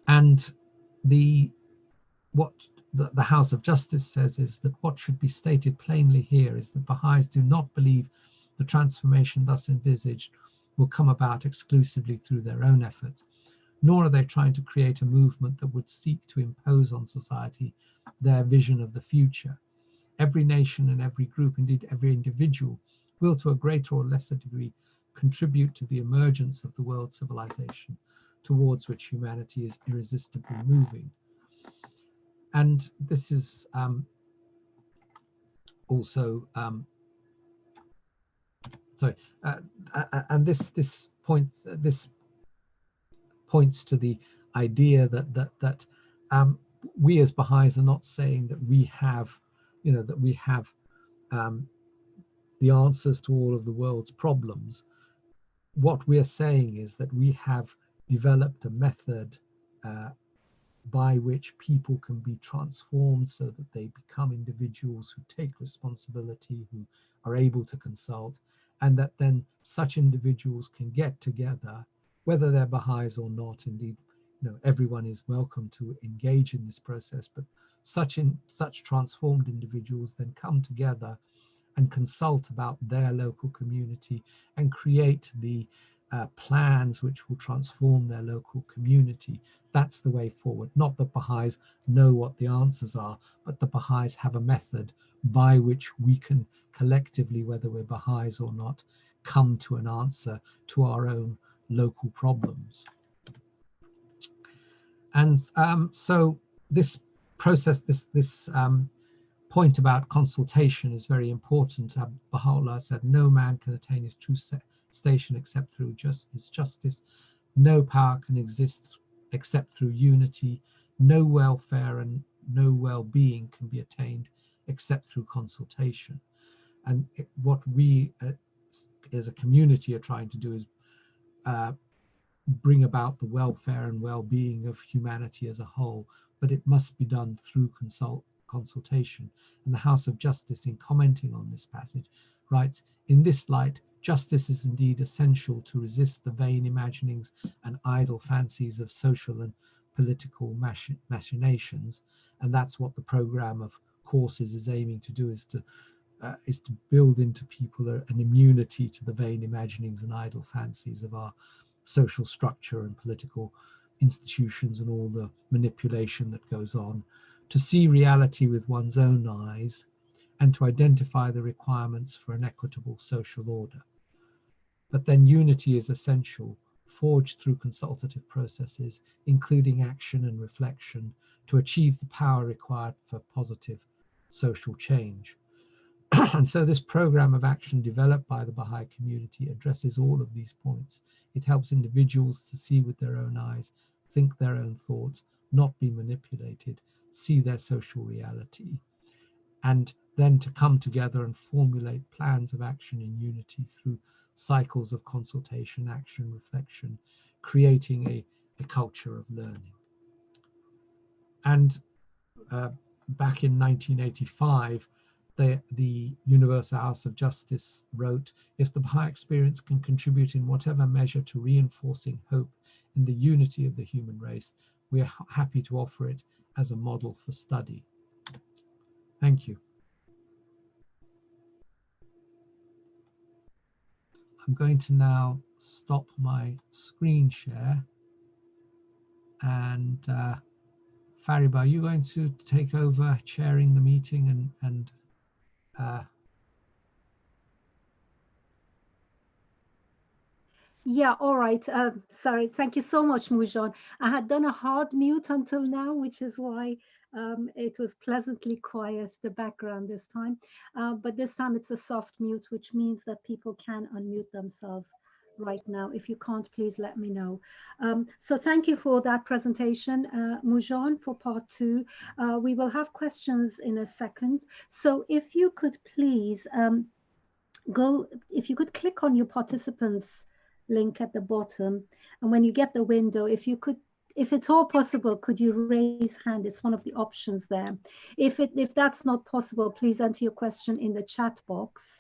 And what the House of Justice says is that what should be stated plainly here is that Baha'is do not believe the transformation thus envisaged will come about exclusively through their own efforts, nor are they trying to create a movement that would seek to impose on society their vision of the future. Every nation and every group, indeed every individual, will to a greater or lesser degree contribute to the emergence of the world civilization towards which humanity is irresistibly moving. And this is also and this points to the idea that we as Baha'is are not saying that we have, the answers to all of the world's problems. What we are saying is that we have developed a method by which people can be transformed so that they become individuals who take responsibility, who are able to consult, and that then such individuals can get together, whether they're Baha'is or not. Indeed, everyone is welcome to engage in this process, but such transformed individuals then come together and consult about their local community and create the plans which will transform their local community. That's the way forward. Not that Baha'is know what the answers are, but the Baha'is have a method by which we can collectively, whether we're Baha'is or not, come to an answer to our own local problems. And so this process, this point about consultation is very important. Baha'u'llah said, no man can attain his true station except through his justice. No power can exist except through unity. No welfare and no well-being can be attained except through consultation. And what we as a community are trying to do is bring about the welfare and well-being of humanity as a whole, but it must be done through consultation. And the House of Justice, in commenting on this passage, writes, in this light, justice is indeed essential to resist the vain imaginings and idle fancies of social and political machinations. And that's what the program of courses is aiming to do, is to build into people an immunity to the vain imaginings and idle fancies of our social structure and political institutions and all the manipulation that goes on, to see reality with one's own eyes, and to identify the requirements for an equitable social order. But then unity is essential, forged through consultative processes, including action and reflection, to achieve the power required for positive social change. And so this program of action developed by the Baha'i community addresses all of these points. It helps individuals to see with their own eyes, think their own thoughts, not be manipulated, see their social reality. And then to come together and formulate plans of action in unity through cycles of consultation, action, reflection, creating a culture of learning. And back in 1985, the Universal House of Justice wrote, if the Baha'i experience can contribute in whatever measure to reinforcing hope in the unity of the human race, we are happy to offer it as a model for study. Thank you. I'm going to now stop my screen share, and Fariba, are you going to take over chairing the meeting and Yeah, all right. Sorry. Thank you so much, Moojan. I had done a hard mute until now, which is why it was pleasantly quiet, the background this time. But this time it's a soft mute, which means that people can unmute themselves right now. If you can't, please let me know. So thank you for that presentation, Moojan, for part 2. We will have questions in a second. So if you could please if you could click on your participants link at the bottom, and when you get the window, if it's all possible, could you raise hand? It's one of the options there. If that's not possible, please enter your question in the chat box.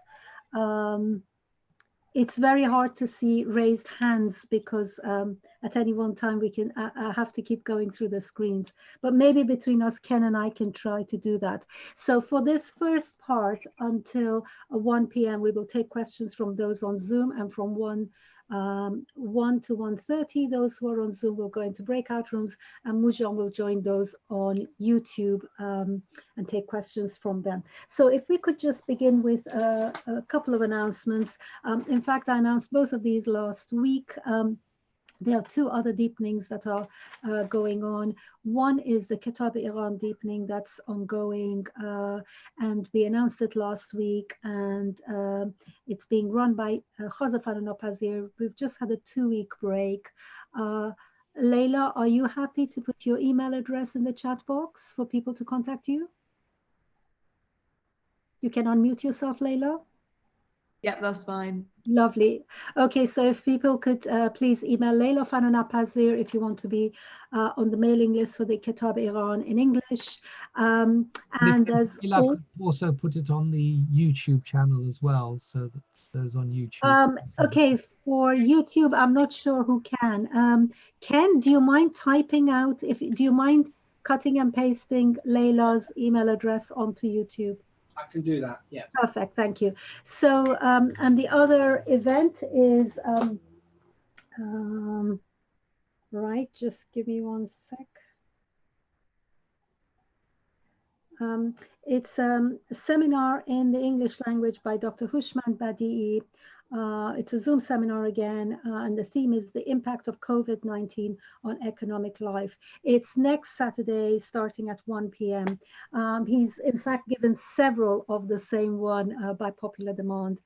It's very hard to see raised hands because at any one time I have to keep going through the screens, but maybe between us, Ken and I can try to do that. So for this first part until 1 p.m., we will take questions from those on Zoom, and from 1 to 1:30, those who are on Zoom will go into breakout rooms, and Moojan will join those on YouTube and take questions from them. So if we could just begin with a couple of announcements. In fact, I announced both of these last week. There are 2 other deepenings that are going on. One is the Kitab-e-Iran deepening that's ongoing, and we announced it last week, and it's being run by Khaza Fanonapazir. We've just had a 2-week break. Leila, are you happy to put your email address in the chat box for people to contact you? You can unmute yourself, Leila. Yeah, that's fine. Lovely. Okay, so if people could please email Leila Fanonapazir if you want to be on the mailing list for the Kitab-e-Iran in English. And there's could also put it on the YouTube channel as well, so that those on YouTube. Okay, for YouTube, I'm not sure who can. Ken, do you mind typing out? Do you mind cutting and pasting Leila's email address onto YouTube? I can do that, yeah. Perfect, thank you. So, and the other event is, right, just give me one sec. It's a seminar in the English language by Dr. Houshmand Badi'i. It's a Zoom seminar again, and the theme is the impact of COVID-19 on economic life. It's next Saturday starting at 1 p.m. He's in fact given several of the same one by popular demand.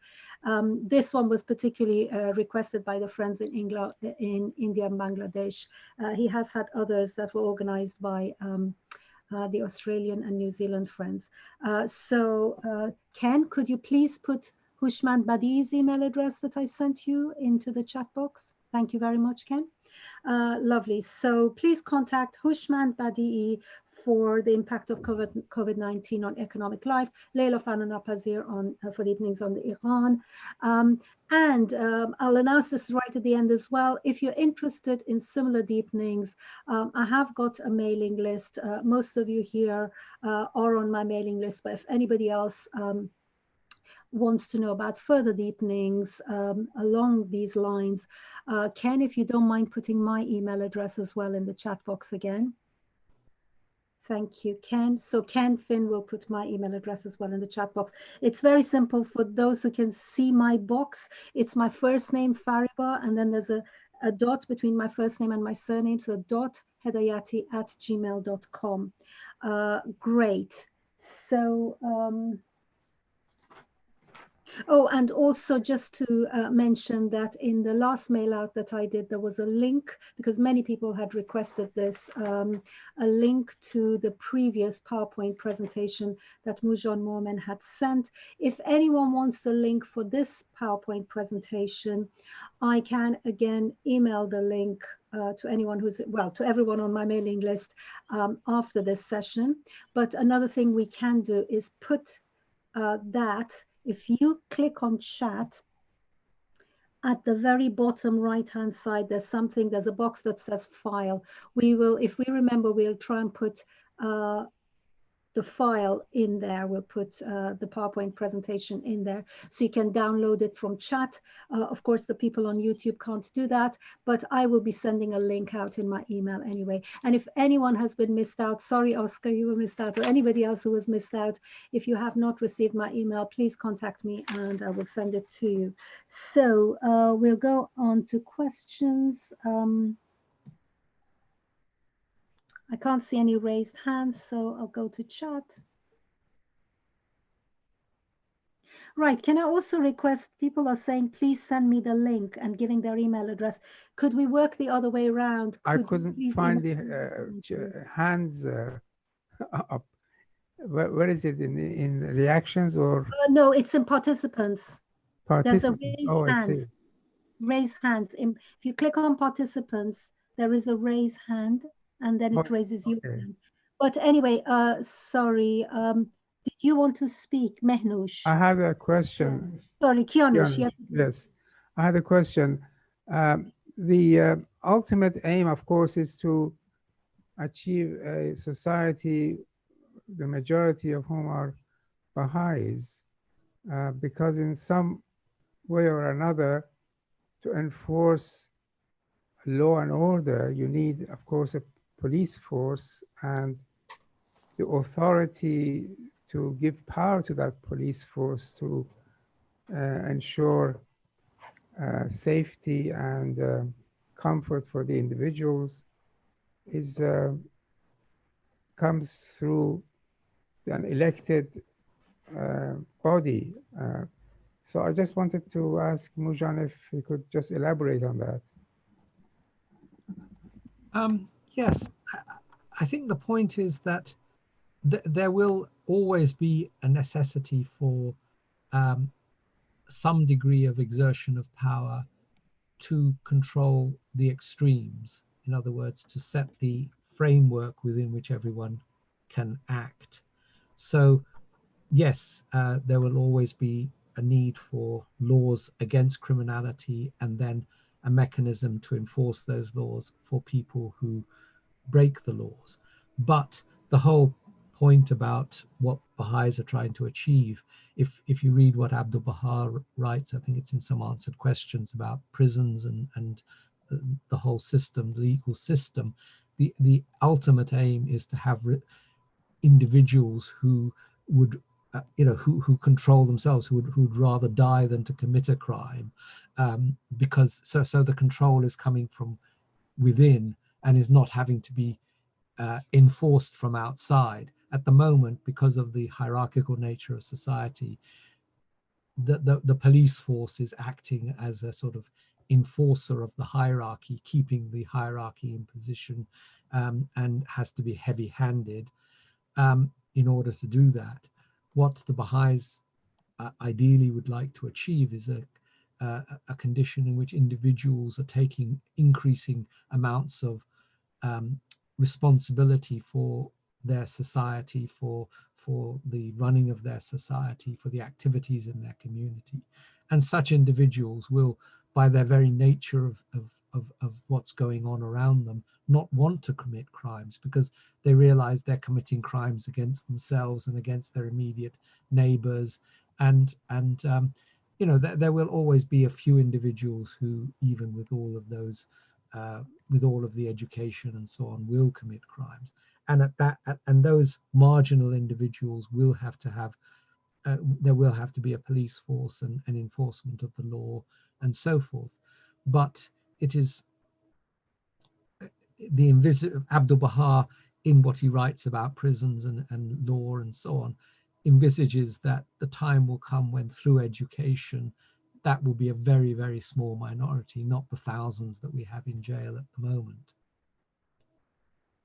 This one was particularly requested by the friends in India and Bangladesh. He has had others that were organized by the Australian and New Zealand friends. Ken, could you please put Houshmand Badi'i's email address that I sent you into the chat box? Thank you very much, Ken. Lovely. So please contact Houshmand Badi'i for the impact of COVID-19 on economic life, Leila Fanonapazir for the evenings on the Iran. I'll announce this right at the end as well. If you're interested in similar deepenings, I have got a mailing list. Most of you here are on my mailing list, but if anybody else wants to know about further deepenings along these lines, Ken, if you don't mind putting my email address as well in the chat box again. Thank you, Ken. So Ken Finn will put my email address as well in the chat box. It's very simple for those who can see my box. It's my first name, Fariba, and then there's a dot between my first name and my surname, so .hedayati@gmail.com. Great. So Oh, and also just to mention that in the last mail out that I did, there was a link, because many people had requested this, a link to the previous PowerPoint presentation that Moojan Momen had sent. If anyone wants the link for this PowerPoint presentation, I can again email the link to anyone who's, well, to everyone on my mailing list after this session. But another thing we can do is put that, if you click on chat, at the very bottom right hand side, there's a box that says file. We will, if we remember, we'll try and put the file in there. We'll put the PowerPoint presentation in there, so you can download it from chat. Of course, the people on YouTube can't do that, but I will be sending a link out in my email anyway. And if anyone has been missed out, sorry, Oscar, you were missed out, or anybody else who was missed out, if you have not received my email, please contact me and I will send it to you. So we'll go on to questions. I can't see any raised hands, so I'll go to chat. Right, can I also request, people are saying, please send me the link and giving their email address. Could we work the other way around? I couldn't find the hands up. Where is it, in reactions or? No, it's in participants. There's a Participants. Oh, I see. Raise hands. If you click on participants, there is a raise hand, and then it raises your hand. But anyway, sorry, did you want to speak, Mehnoush? I have a question. Sorry, Kianush. Yes, I had a question. The ultimate aim, of course, is to achieve a society, the majority of whom are Bahá'ís, because in some way or another, to enforce law and order, you need, of course, a police force and the authority to give power to that police force to ensure safety and comfort for the individuals comes through an elected body. So I just wanted to ask Moojan if he could just elaborate on that. Yes, I think the point is that there will always be a necessity for some degree of exertion of power to control the extremes. In other words, to set the framework within which everyone can act. So yes, there will always be a need for laws against criminality and then a mechanism to enforce those laws for people who break the laws. But the whole point about what Baha'is are trying to achieve, if you read what Abdul Baha writes, I think it's in some answered questions about prisons and the whole system, the legal system, the ultimate aim is to have individuals who would who control themselves, who would rather die than to commit a crime, because so the control is coming from within and is not having to be enforced from outside. At the moment, because of the hierarchical nature of society, the police force is acting as a sort of enforcer of the hierarchy, keeping the hierarchy in position, and has to be heavy-handed in order to do that. What the Baha'is ideally would like to achieve is a condition in which individuals are taking increasing amounts of responsibility for their society, for the running of their society, for the activities in their community. And such individuals will, by their very nature of what's going on around them, not want to commit crimes because they realize they're committing crimes against themselves and against their immediate neighbors. And there will always be a few individuals who, even with all of those, with all of the education and so on, will commit crimes. And and those marginal individuals will have to have, there will have to be a police force and enforcement of the law and so forth. But it is the Abdul Baha, in what he writes about prisons and law and so on, envisages that the time will come when through education, that will be a very, very small minority, not the thousands that we have in jail at the moment.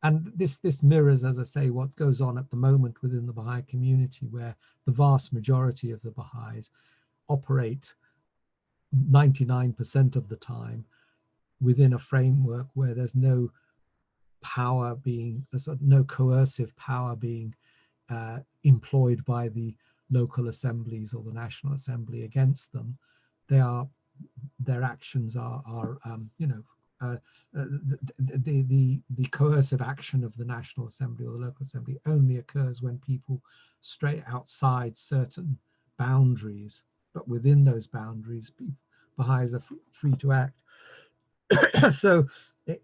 And this mirrors, as I say, what goes on at the moment within the Baha'i community, where the vast majority of the Baha'is operate 99% of the time within a framework where there's no power being, no coercive power being employed by the local assemblies or the National Assembly against them. Their actions are you know, the coercive action of the National Assembly or the local assembly only occurs when people stray outside certain boundaries, but within those boundaries, Baha'is are free to act. So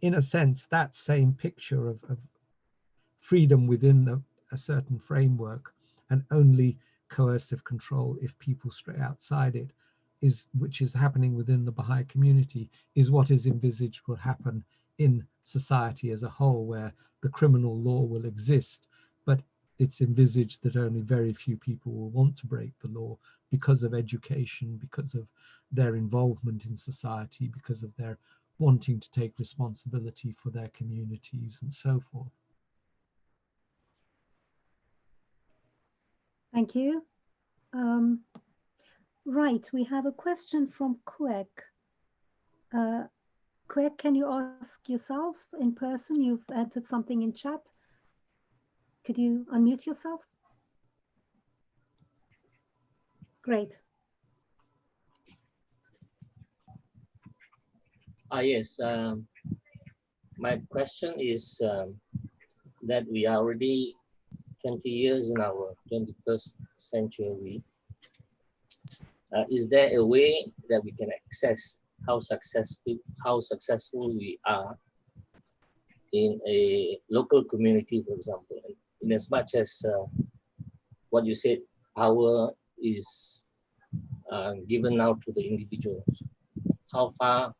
in a sense, that same picture of freedom within a certain framework and only coercive control if people stray outside it, which is happening within the Baha'i community, is what is envisaged will happen in society as a whole, where the criminal law will exist, but it's envisaged that only very few people will want to break the law because of education, because of their involvement in society, because of their wanting to take responsibility for their communities and so forth. Thank you. Right, we have a question from Kwek. Kwek, can you ask yourself in person? You've entered something in chat. Could you unmute yourself? Great. Yes. My question is that we are already 20 years in our 21st century. Is there a way that we can access how successful we are in a local community, for example, in as much as what you said, power is given now to the individuals? How far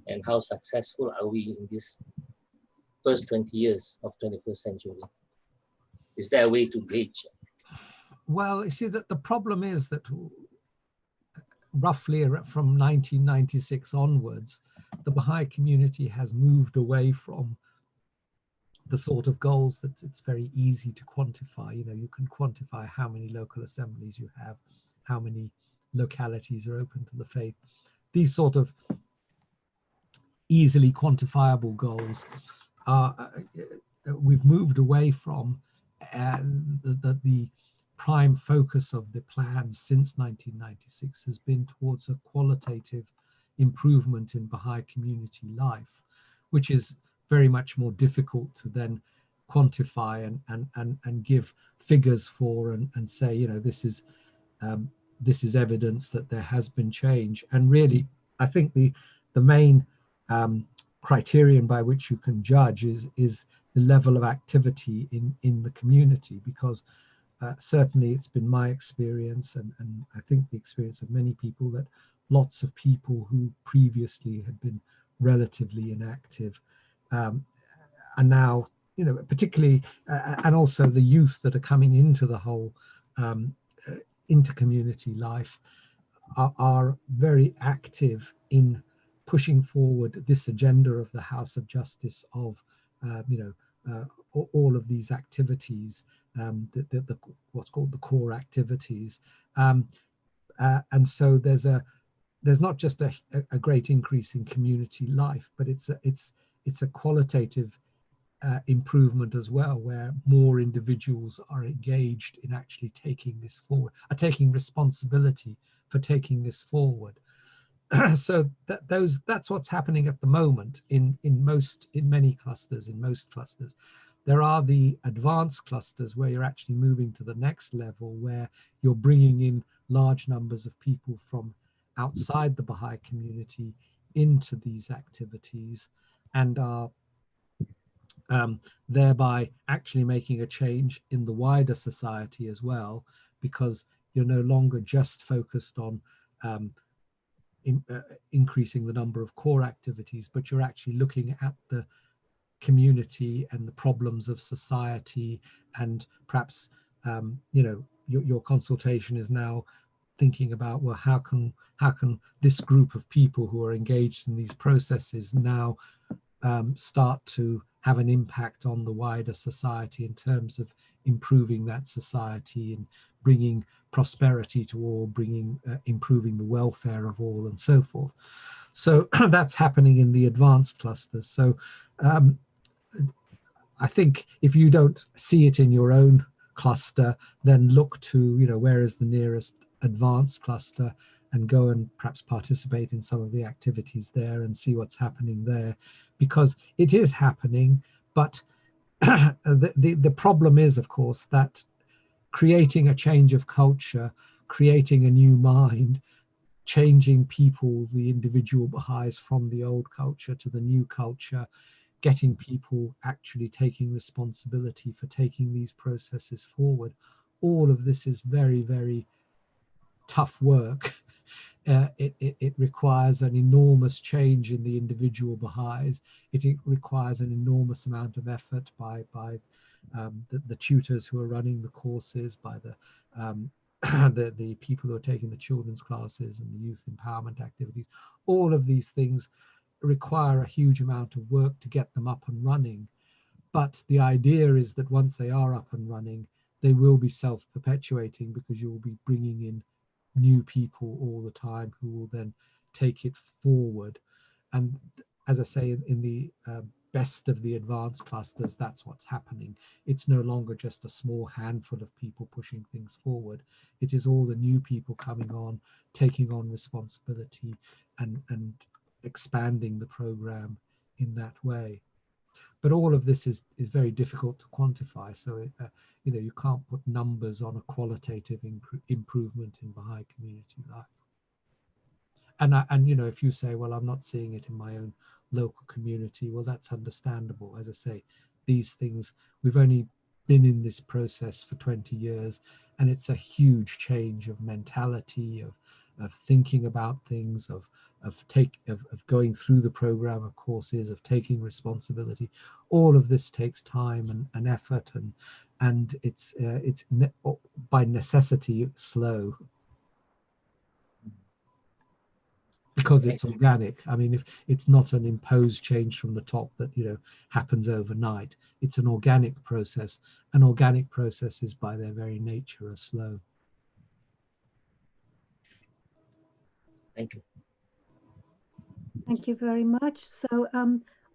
and how successful are we in this first 20 years of 21st century? Is there a way to gauge? Well, you see, that the problem is that roughly from 1996 onwards, the Baha'i community has moved away from the sort of goals that it's very easy to quantify. You know, you can quantify how many local assemblies you have, how many localities are open to the faith. These sort of easily quantifiable goals are, we've moved away from, the prime focus of the plan since 1996 has been towards a qualitative improvement in Baha'i community life, which is very much more difficult to then quantify and give figures for and say, you know, this is evidence that there has been change. And really, I think the main criterion by which you can judge is the level of activity in the community, because certainly it's been my experience, and I think the experience of many people, that lots of people who previously had been relatively inactive are now, you know, particularly, and also the youth that are coming into the whole into community life are very active in pushing forward this agenda of the House of Justice of, you know, all of these activities, what's called the core activities. And so there's not just a great increase in community life, but it's a qualitative improvement as well, where more individuals are engaged in actually taking this forward, are taking responsibility for taking this forward. So that's what's happening at the moment in many clusters. In most clusters, there are the advanced clusters where you're actually moving to the next level, where you're bringing in large numbers of people from outside the Baha'i community into these activities, and are thereby actually making a change in the wider society as well, because you're no longer just focused on increasing the number of core activities, but you're actually looking at the community and the problems of society, and perhaps you know, your consultation is now thinking about, well, how can this group of people who are engaged in these processes now start to have an impact on the wider society in terms of improving that society and bringing prosperity to all, improving the welfare of all, and so forth. So that's happening in the advanced clusters. So I think if you don't see it in your own cluster, then look to, where is the nearest advanced cluster, and go and perhaps participate in some of the activities there and see what's happening there, because it is happening. But the problem is, of course, that creating a change of culture, creating a new mind, changing people, the individual Baha'is, from the old culture to the new culture, getting people actually taking responsibility for taking these processes forward. All of this is very, very tough work. It requires an enormous change in the individual Baha'is. It requires an enormous amount of effort by the tutors who are running the courses, by the people who are taking the children's classes and the youth empowerment activities. All of these things require a huge amount of work to get them up and running. But the idea is that once they are up and running, they will be self-perpetuating, because you will be bringing in new people all the time who will then take it forward. And as I say, in the best of the advanced clusters, that's what's happening. It's no longer just a small handful of people pushing things forward. It is all the new people coming on, taking on responsibility, and expanding the program in that way. But all of this is very difficult to quantify. So you can't put numbers on a qualitative improvement in Baha'i community life. And if you say, well, I'm not seeing it in my own local community, well, that's understandable. As I say, these things, we've only been in this process for 20 years, and it's a huge change of mentality, of thinking about things, of going through the program of courses, of taking responsibility. All of this takes time and effort, and it's by necessity slow, because it's organic. I mean, if it's not an imposed change from the top that happens overnight, it's an organic process, and organic processes by their very nature are slow. Thank you. Thank you very much. So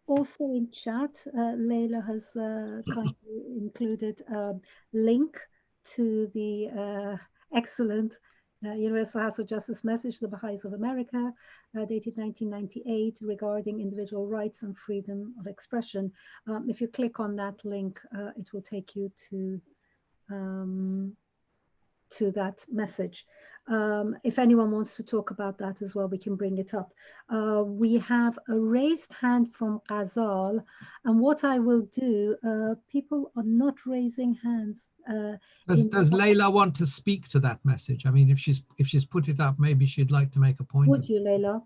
also in chat, Leila has kindly included a link to the excellent Universal House of Justice message, The Baha'is of America, dated 1998, regarding individual rights and freedom of expression. If you click on that link, it will take you to that message. If anyone wants to talk about that as well, we can bring it up. We have a raised hand from Ghazal, and what I will do, people are not raising hands. Does Leila want to speak to that message? I mean, if she's put it up, maybe she'd like to make a point. Would you, Leila?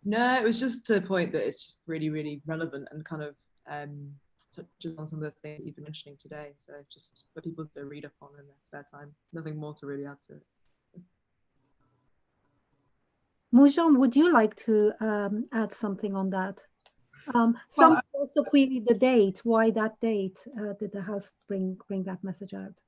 No, it was just a point that it's just really, really relevant, and kind of touches on some of the things that you've been mentioning today. So just for people to read up on in their spare time. Nothing more to really add to it. Moojan, would you like to add something on that? Some also queried the date. Why that date? Did the House bring that message out?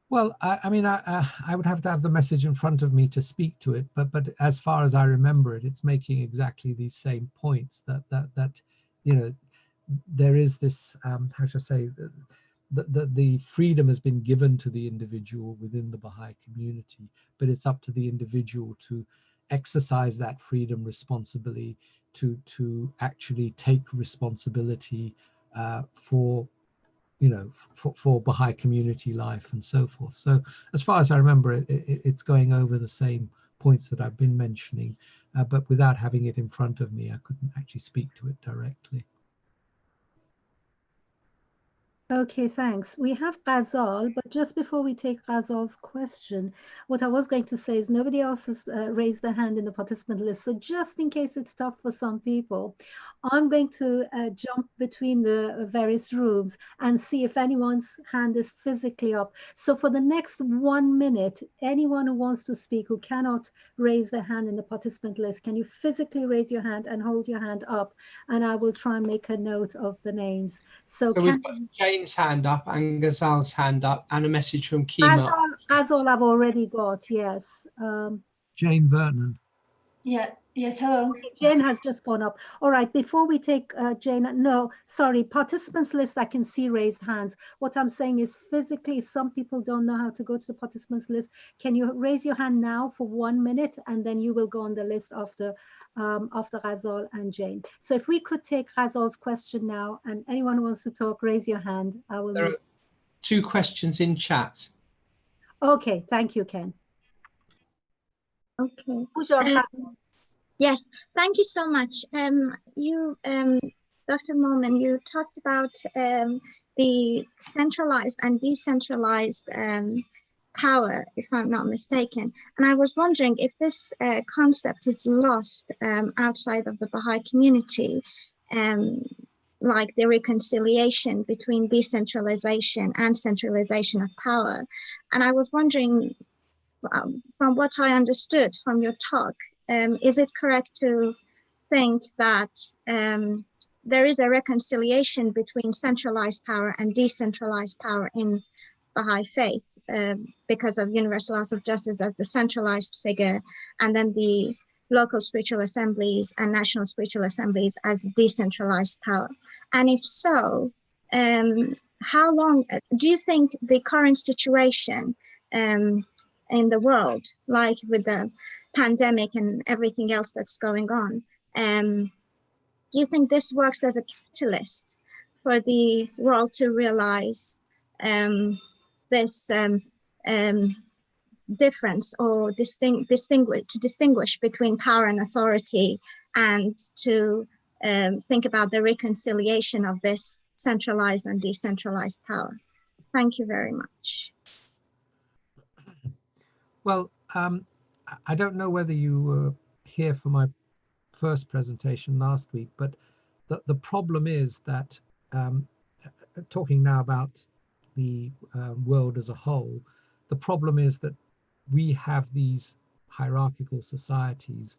Well, I mean, I would have to have the message in front of me to speak to it, but as far as I remember it, it's making exactly these same points, that there is this, how should I say, the freedom has been given to the individual within the Baha'i community, but it's up to the individual to exercise that freedom responsibly, to actually take responsibility for Baha'i community life and so forth. So as far as I remember, it's going over the same points that I've been mentioning, but without having it in front of me, I couldn't actually speak to it directly. Okay, thanks. We have Ghazal, but just before we take Ghazal's question, what I was going to say is nobody else has raised their hand in the participant list. So just in case it's tough for some people, I'm going to jump between the various rooms and see if anyone's hand is physically up. So for the next 1 minute, anyone who wants to speak who cannot raise their hand in the participant list, can you physically raise your hand and hold your hand up? And I will try and make a note of the names. So we've got Jane's hand up and Ghazal's hand up and a message from Kima. Ghazal I've already got, yes. Jane Vernon. Yeah, yes, hello. Okay, Jane has just gone up. All right, before we take Jane, no, sorry, participants list, I can see raised hands. What I'm saying is physically, if some people don't know how to go to the participants list, can you raise your hand now for 1 minute and then you will go on the list after Ghazal and Jane. So if we could take Ghazal's question now and anyone who wants to talk, raise your hand. I will. There are 2 questions in chat. Okay, thank you, Ken. Okay. Yes, thank you so much. Dr. Momen, you talked about the centralized and decentralized power, if I'm not mistaken. And I was wondering if this concept is lost outside of the Baha'i community, like the reconciliation between decentralization and centralization of power. And I was wondering, from what I understood from your talk, is it correct to think that there is a reconciliation between centralized power and decentralized power in Baha'i faith because of universal laws of justice as the centralized figure, and then the local spiritual assemblies and national spiritual assemblies as decentralized power? And if so, how long do you think the current situation in the world, like with the pandemic and everything else that's going on, do you think this works as a catalyst for the world to realize this difference, or distinguish between power and authority, and to think about the reconciliation of this centralized and decentralized power? Thank you very much. Well, I don't know whether you were here for my first presentation last week, but the problem is that, talking now about the world as a whole, the problem is that we have these hierarchical societies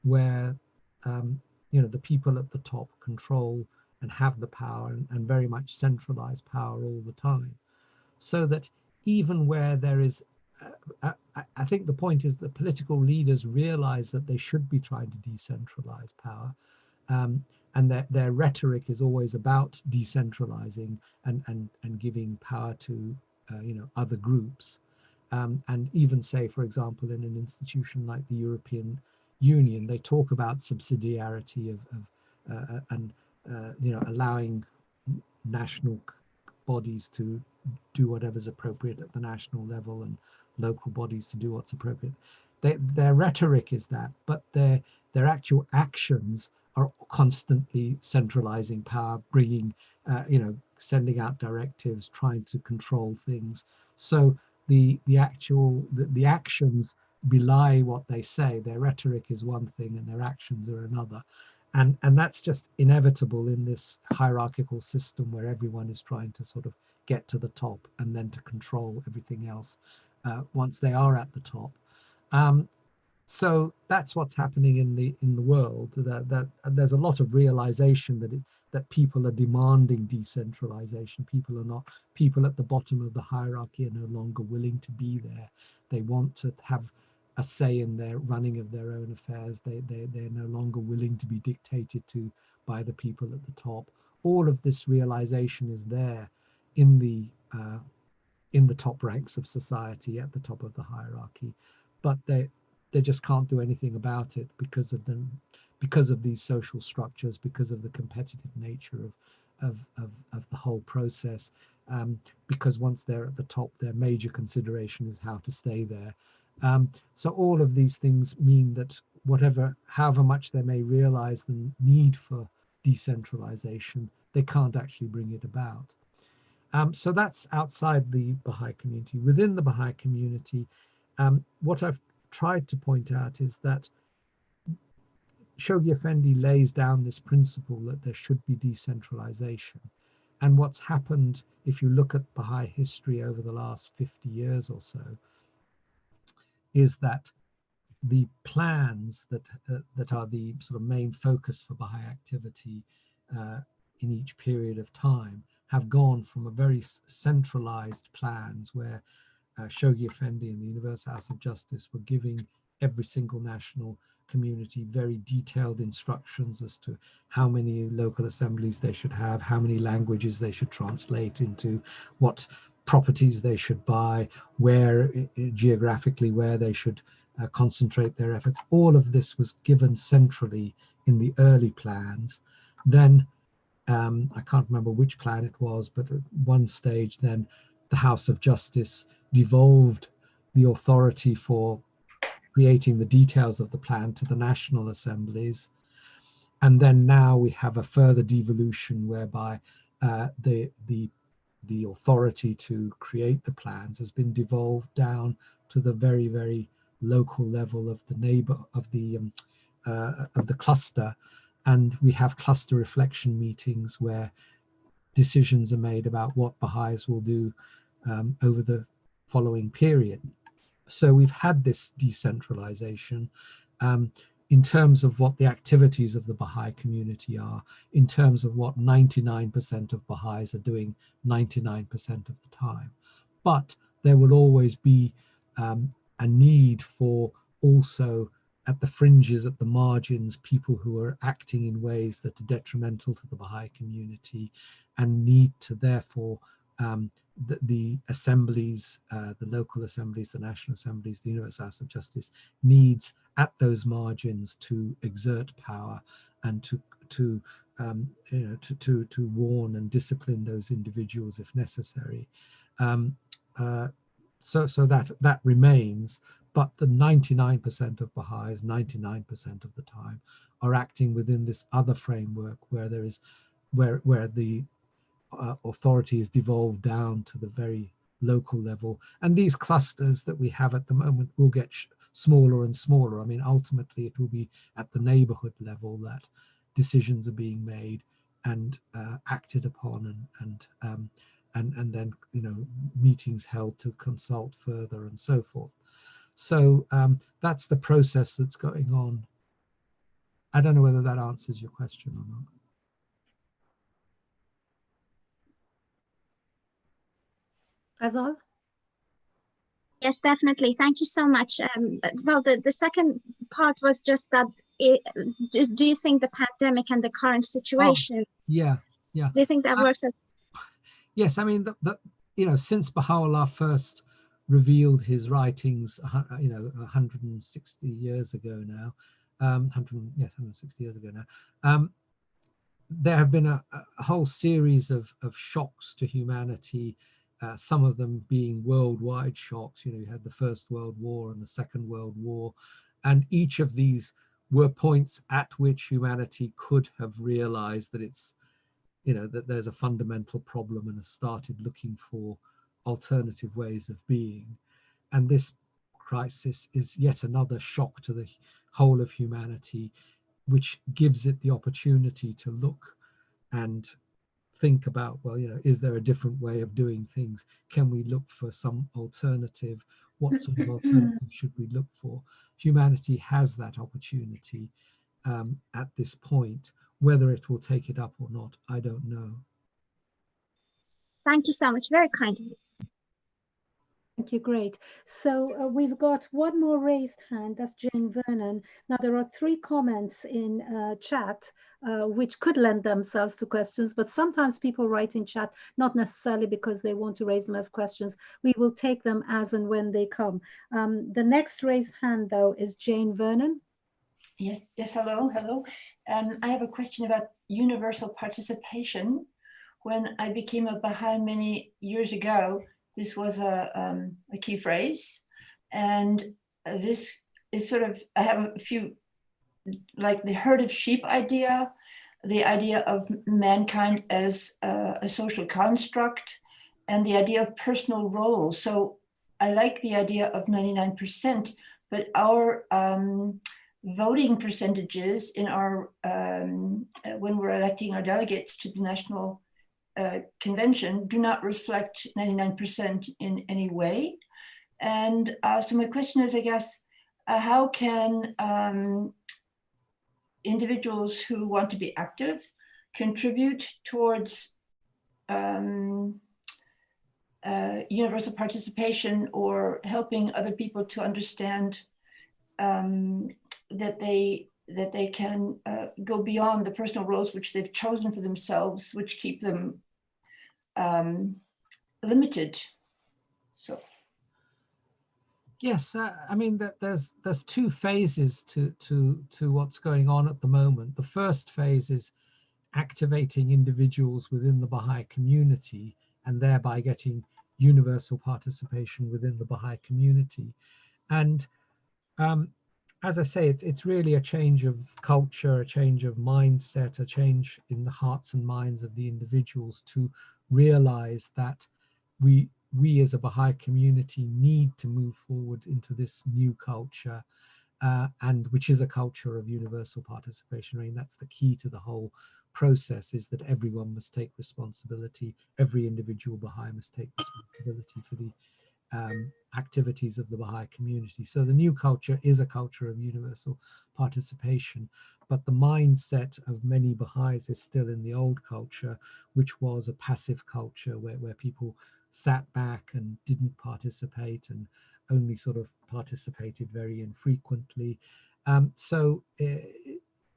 where, the people at the top control and have the power and very much centralize power all the time. So that even where there is, I think the point is that political leaders realize that they should be trying to decentralize power, and their rhetoric is always about decentralizing and giving power to other groups, and even say, for example, in an institution like the European Union, they talk about subsidiarity and allowing national bodies to do whatever's appropriate at the national level and local bodies to do what's appropriate. Their rhetoric is that, but their actual actions are constantly centralizing power, bringing, sending out directives, trying to control things. So the actions belie what they say. Their rhetoric is one thing and their actions are another. And that's just inevitable in this hierarchical system where everyone is trying to sort of get to the top and then to control everything else once they are at the top. So that's what's happening in the world. That there's a lot of realization that people are demanding decentralization. People at the bottom of the hierarchy are no longer willing to be there. They want to have a say in their running of their own affairs. They're no longer willing to be dictated to by the people at the top. All of this realization is there in the top ranks of society, at the top of the hierarchy, but they just can't do anything about it because of these social structures, because of the competitive nature of the whole process. Because once they're at the top, their major consideration is how to stay there. So all of these things mean that however much they may realize the need for decentralization, they can't actually bring it about. So that's outside the Baha'i community. Within the Baha'i community, what I've tried to point out is that Shoghi Effendi lays down this principle that there should be decentralization. And what's happened, if you look at Baha'i history over the last 50 years or so, is that the plans that are the sort of main focus for Baha'i activity in each period of time have gone from a very centralized plans where Shoghi Effendi and the Universal House of Justice were giving every single national community very detailed instructions as to how many local assemblies they should have, how many languages they should translate into, what properties they should buy, where geographically where they should concentrate their efforts. All of this was given centrally in the early plans. Then I can't remember which plan it was, but at one stage then the House of Justice devolved the authority for creating the details of the plan to the national assemblies. And then now we have a further devolution whereby the authority to create the plans has been devolved down to the very, very local level of the neighbor of the cluster. And we have cluster reflection meetings where decisions are made about what Baha'is will do over the following period. So we've had this decentralization in terms of what the activities of the Baha'i community are, in terms of what 99% of Baha'is are doing 99% of the time. But there will always be a need for also at the fringes, at the margins, people who are acting in ways that are detrimental to the Baha'i community and need to therefore the assemblies, the local assemblies, the national assemblies, the Universal House of Justice needs at those margins to exert power and to warn and discipline those individuals if necessary. So that remains, but the 99% of Baha'is, 99% of the time, are acting within this other framework where there is where the authority is devolved down to the very local level. And these clusters that we have at the moment will get smaller and smaller. I mean, ultimately it will be at the neighborhood level that decisions are being made and acted upon, and then, you know, meetings held to consult further and so forth. So that's the process that's going on. I don't know whether that answers your question or not. Azal? Yes, definitely. Thank you so much. Well, the second part was just that, do you think the pandemic and the current situation, yeah. do you think that works as? Yes, I mean, you know, since Baha'u'llah first revealed his writings, you know, 160 years ago now, 160 years ago now, there have been a whole series of shocks to humanity, some of them being worldwide shocks. You know, you had the First World War and the Second World War, and each of these were points at which humanity could have realized that it's, you know, that there's a fundamental problem and has started looking for alternative ways of being. And this crisis is yet another shock to the whole of humanity, which gives it the opportunity to look and think about, well, you know, is there a different way of doing things? Can we look for some alternative? What sort of alternative should we look for? Humanity has that opportunity at this point. Whether it will take it up or not, I don't know. Thank you so much. Very kind of you. Thank you, great. So we've got one more raised hand, that's Jane Vernon. Now there are 3 comments in chat which could lend themselves to questions, but sometimes people write in chat, not necessarily because they want to raise them as questions. We will take them as and when they come. The next raised hand though is Jane Vernon. Yes, hello. I have a question about universal participation. When I became a Baha'i many years ago, this was a key phrase. And this is sort of, I have a few, like the herd of sheep idea, the idea of mankind as a social construct, and the idea of personal roles. So I like the idea of 99%, but our voting percentages in our when we're electing our delegates to the National Convention do not reflect 99% in any way. And so my question is, I guess, how can individuals who want to be active contribute towards universal participation, or helping other people to understand that they can go beyond the personal roles which they've chosen for themselves, which keep them limited. So yes, I mean that there's two phases to what's going on at the moment. The first phase is activating individuals within the Baha'i community and thereby getting universal participation within the Baha'i community. And as I say, it's really a change of culture, a change of mindset, a change in the hearts and minds of the individuals to realize that we as a Baha'i community need to move forward into this new culture, and which is a culture of universal participation. I mean, that's the key to the whole process, is that everyone must take responsibility. Every individual Baha'i must take responsibility for the activities of the Baha'i community. So the new culture is a culture of universal participation, but the mindset of many Baha'is is still in the old culture, which was a passive culture where people sat back and didn't participate and only sort of participated very infrequently.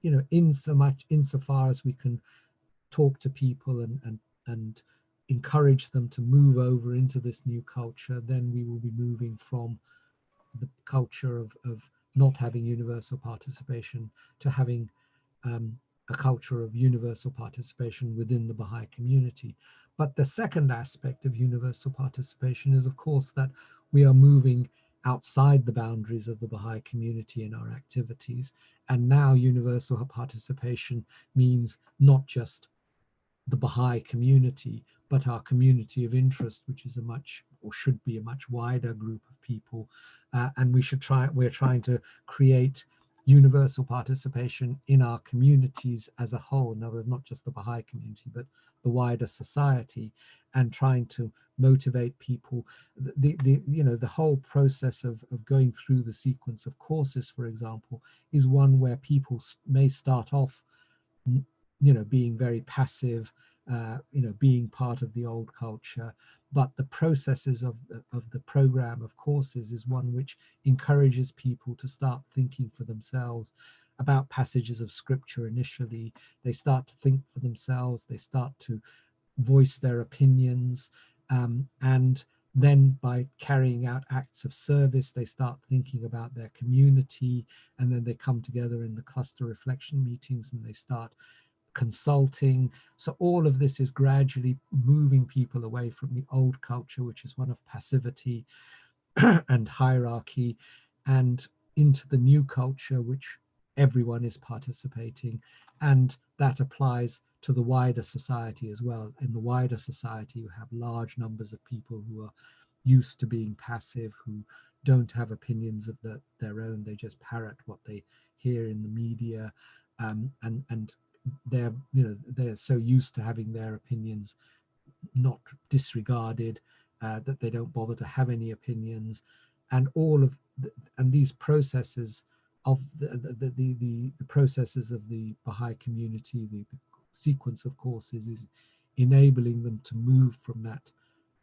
You know, insofar as we can talk to people and encourage them to move over into this new culture, then we will be moving from the culture of not having universal participation to having a culture of universal participation within the Baha'i community. But the second aspect of universal participation is, of course, that we are moving outside the boundaries of the Baha'i community in our activities. And now universal participation means not just the Baha'i community, but our community of interest, which is a much, or should be a much wider group of people. And we're trying to create universal participation in our communities as a whole. In other words, not just the Baha'i community, but the wider society, and trying to motivate people. The whole process of going through the sequence of courses, for example, is one where people may start off, being very passive, being part of the old culture, but the processes of the program of courses is one which encourages people to start thinking for themselves about passages of scripture. Initially, they start to think for themselves, they start to voice their opinions, and then by carrying out acts of service, they start thinking about their community, and then they come together in the cluster reflection meetings and they start consulting. So all of this is gradually moving people away from the old culture, which is one of passivity and hierarchy, and into the new culture, which everyone is participating. And that applies to the wider society as well. In the wider society, you have large numbers of people who are used to being passive, who don't have opinions of their own. They just parrot what they hear in the media, and they're so used to having their opinions not disregarded that they don't bother to have any opinions. And all of these processes of the processes of the Baha'i community, the sequence of courses, is enabling them to move from that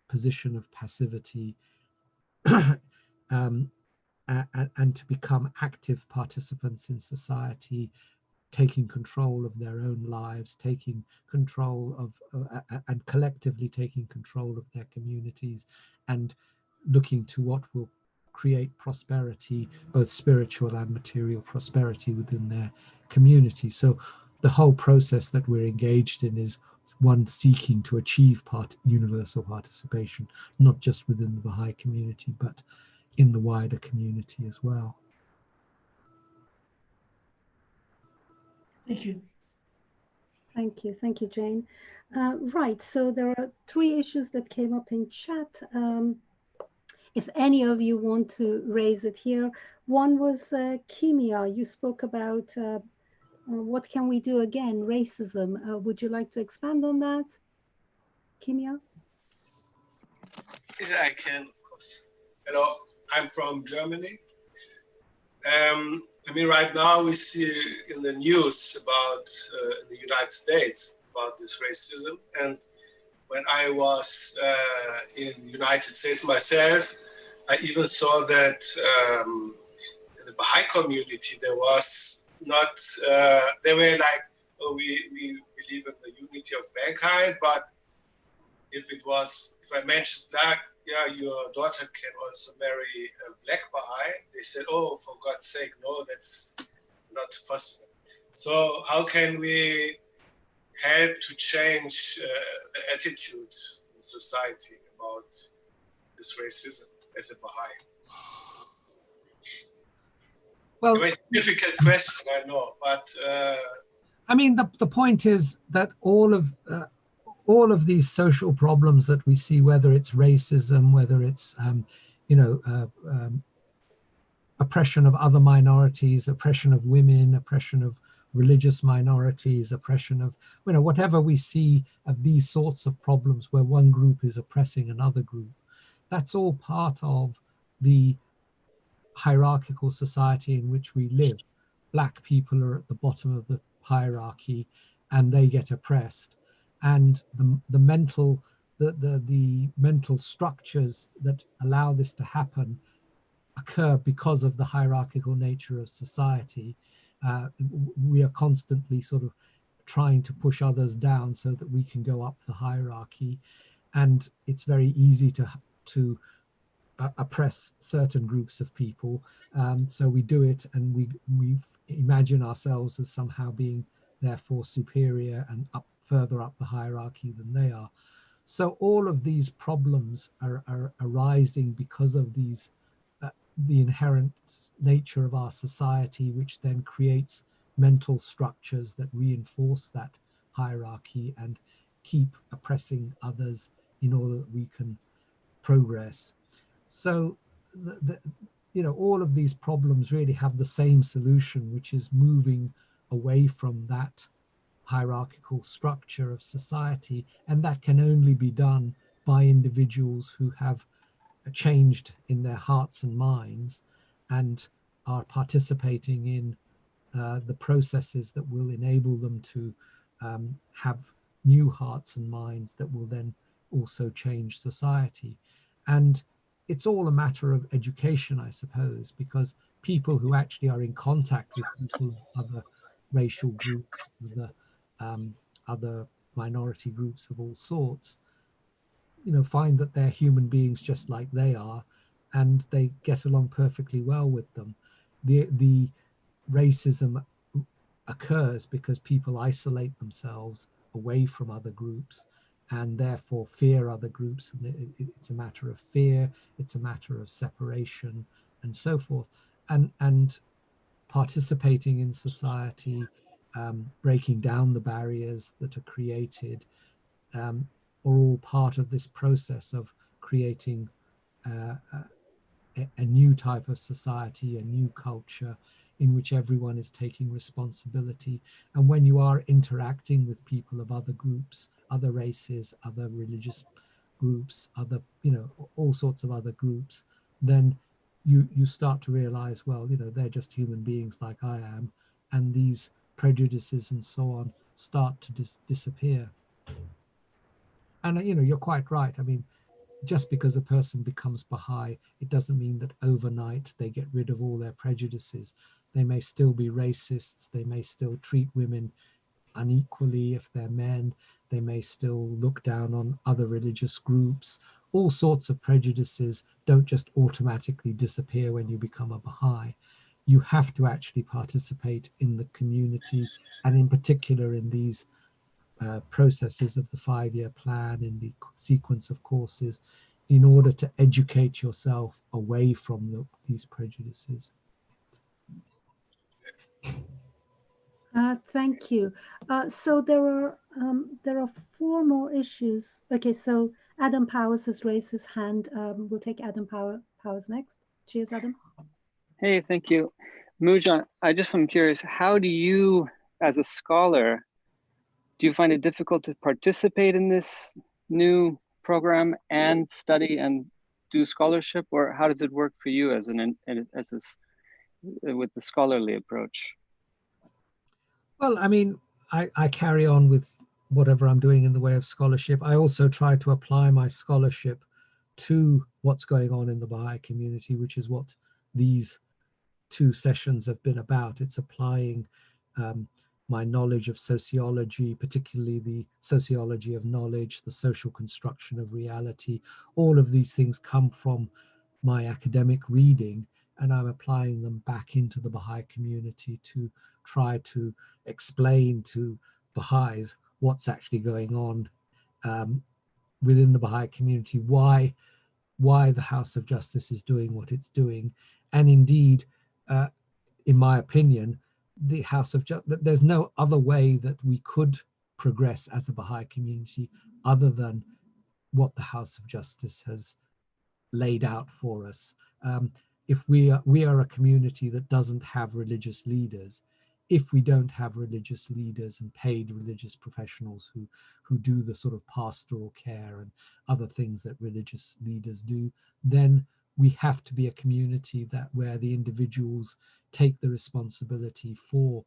position of passivity and to become active participants in society, taking control of their own lives, taking control of and collectively taking control of their communities, and looking to what will create prosperity, both spiritual and material prosperity within their community. So the whole process that we're engaged in is one seeking to achieve universal participation, not just within the Baha'i community, but in the wider community as well. Thank you. Thank you, Jane. Right, so there are three issues that came up in chat. If any of you want to raise it here. One was Kimia. You spoke about what can we do again, racism. Would you like to expand on that, Kimia? Yeah, I can, of course. Hello, I'm from Germany. I mean, right now we see in the news about the United States about this racism. And when I was in United States myself, I even saw that in the Baha'i community, there was not, they were like, oh, we believe in the unity of mankind, but if I mentioned black, yeah, your daughter can also marry a black Baha'i, they said, oh, for God's sake, no, that's not possible. So how can we help to change the attitude in society about this racism as a Baha'i? Well, a very difficult question, I know, but I mean, the point is that all of these social problems that we see, whether it's racism, whether it's oppression of other minorities, oppression of women, oppression of religious minorities, oppression of whatever we see of these sorts of problems where one group is oppressing another group, that's all part of the hierarchical society in which we live. Black people are at the bottom of the hierarchy and they get oppressed, and the mental structures that allow this to happen occur because of the hierarchical nature of society. We are constantly sort of trying to push others down so that we can go up the hierarchy, and it's very easy to oppress certain groups of people. So we do it, and we imagine ourselves as somehow being therefore superior and further up the hierarchy than they are. So all of these problems are arising because of these the inherent nature of our society, which then creates mental structures that reinforce that hierarchy and keep oppressing others in order that we can progress. So all of these problems really have the same solution, which is moving away from that hierarchical structure of society, and that can only be done by individuals who have changed in their hearts and minds and are participating in the processes that will enable them to have new hearts and minds that will then also change society. And it's all a matter of education, I suppose, because people who actually are in contact with people of other racial groups, other minority groups of all sorts, find that they're human beings just like they are, and they get along perfectly well with them. The racism occurs because people isolate themselves away from other groups and therefore fear other groups, and it's a matter of fear, it's a matter of separation and so forth, and participating in society, breaking down the barriers that are created, are all part of this process of creating a new type of society, a new culture in which everyone is taking responsibility. And when you are interacting with people of other groups, other races, other religious groups, other, all sorts of other groups, then you start to realize, well, they're just human beings like I am, and these prejudices and so on start to disappear. And you're quite right. I mean, just because a person becomes Baha'i, it doesn't mean that overnight they get rid of all their prejudices. They may still be racists. They may still treat women unequally if they're men. They may still look down on other religious groups. All sorts of prejudices don't just automatically disappear when you become a Baha'i. You have to actually participate in the community, and in particular in these processes of the 5-year plan, in the sequence of courses, in order to educate yourself away from these prejudices. Thank you. So there are 4 more issues. Okay, so Adam Powers has raised his hand. We'll take Adam Powers next. Cheers, Adam. Hey, thank you. Moojan, I just am curious, how do you, as a scholar, do you find it difficult to participate in this new program and study and do scholarship, or how does it work for you as with the scholarly approach? Well, I mean, I carry on with whatever I'm doing in the way of scholarship. I also try to apply my scholarship to what's going on in the Baha'i community, which is what these 2 sessions have been about. It's applying my knowledge of sociology, particularly the sociology of knowledge, the social construction of reality. All of these things come from my academic reading, and I'm applying them back into the Baha'i community to try to explain to Baha'is what's actually going on within the Baha'i community, why the House of Justice is doing what it's doing. And indeed, in my opinion, the House of Justice, there's no other way that we could progress as a Baha'i community other than what the House of Justice has laid out for us. If we are a community that doesn't have religious leaders, if we don't have religious leaders and paid religious professionals who do the sort of pastoral care and other things that religious leaders do, then we have to be a community where the individuals take the responsibility for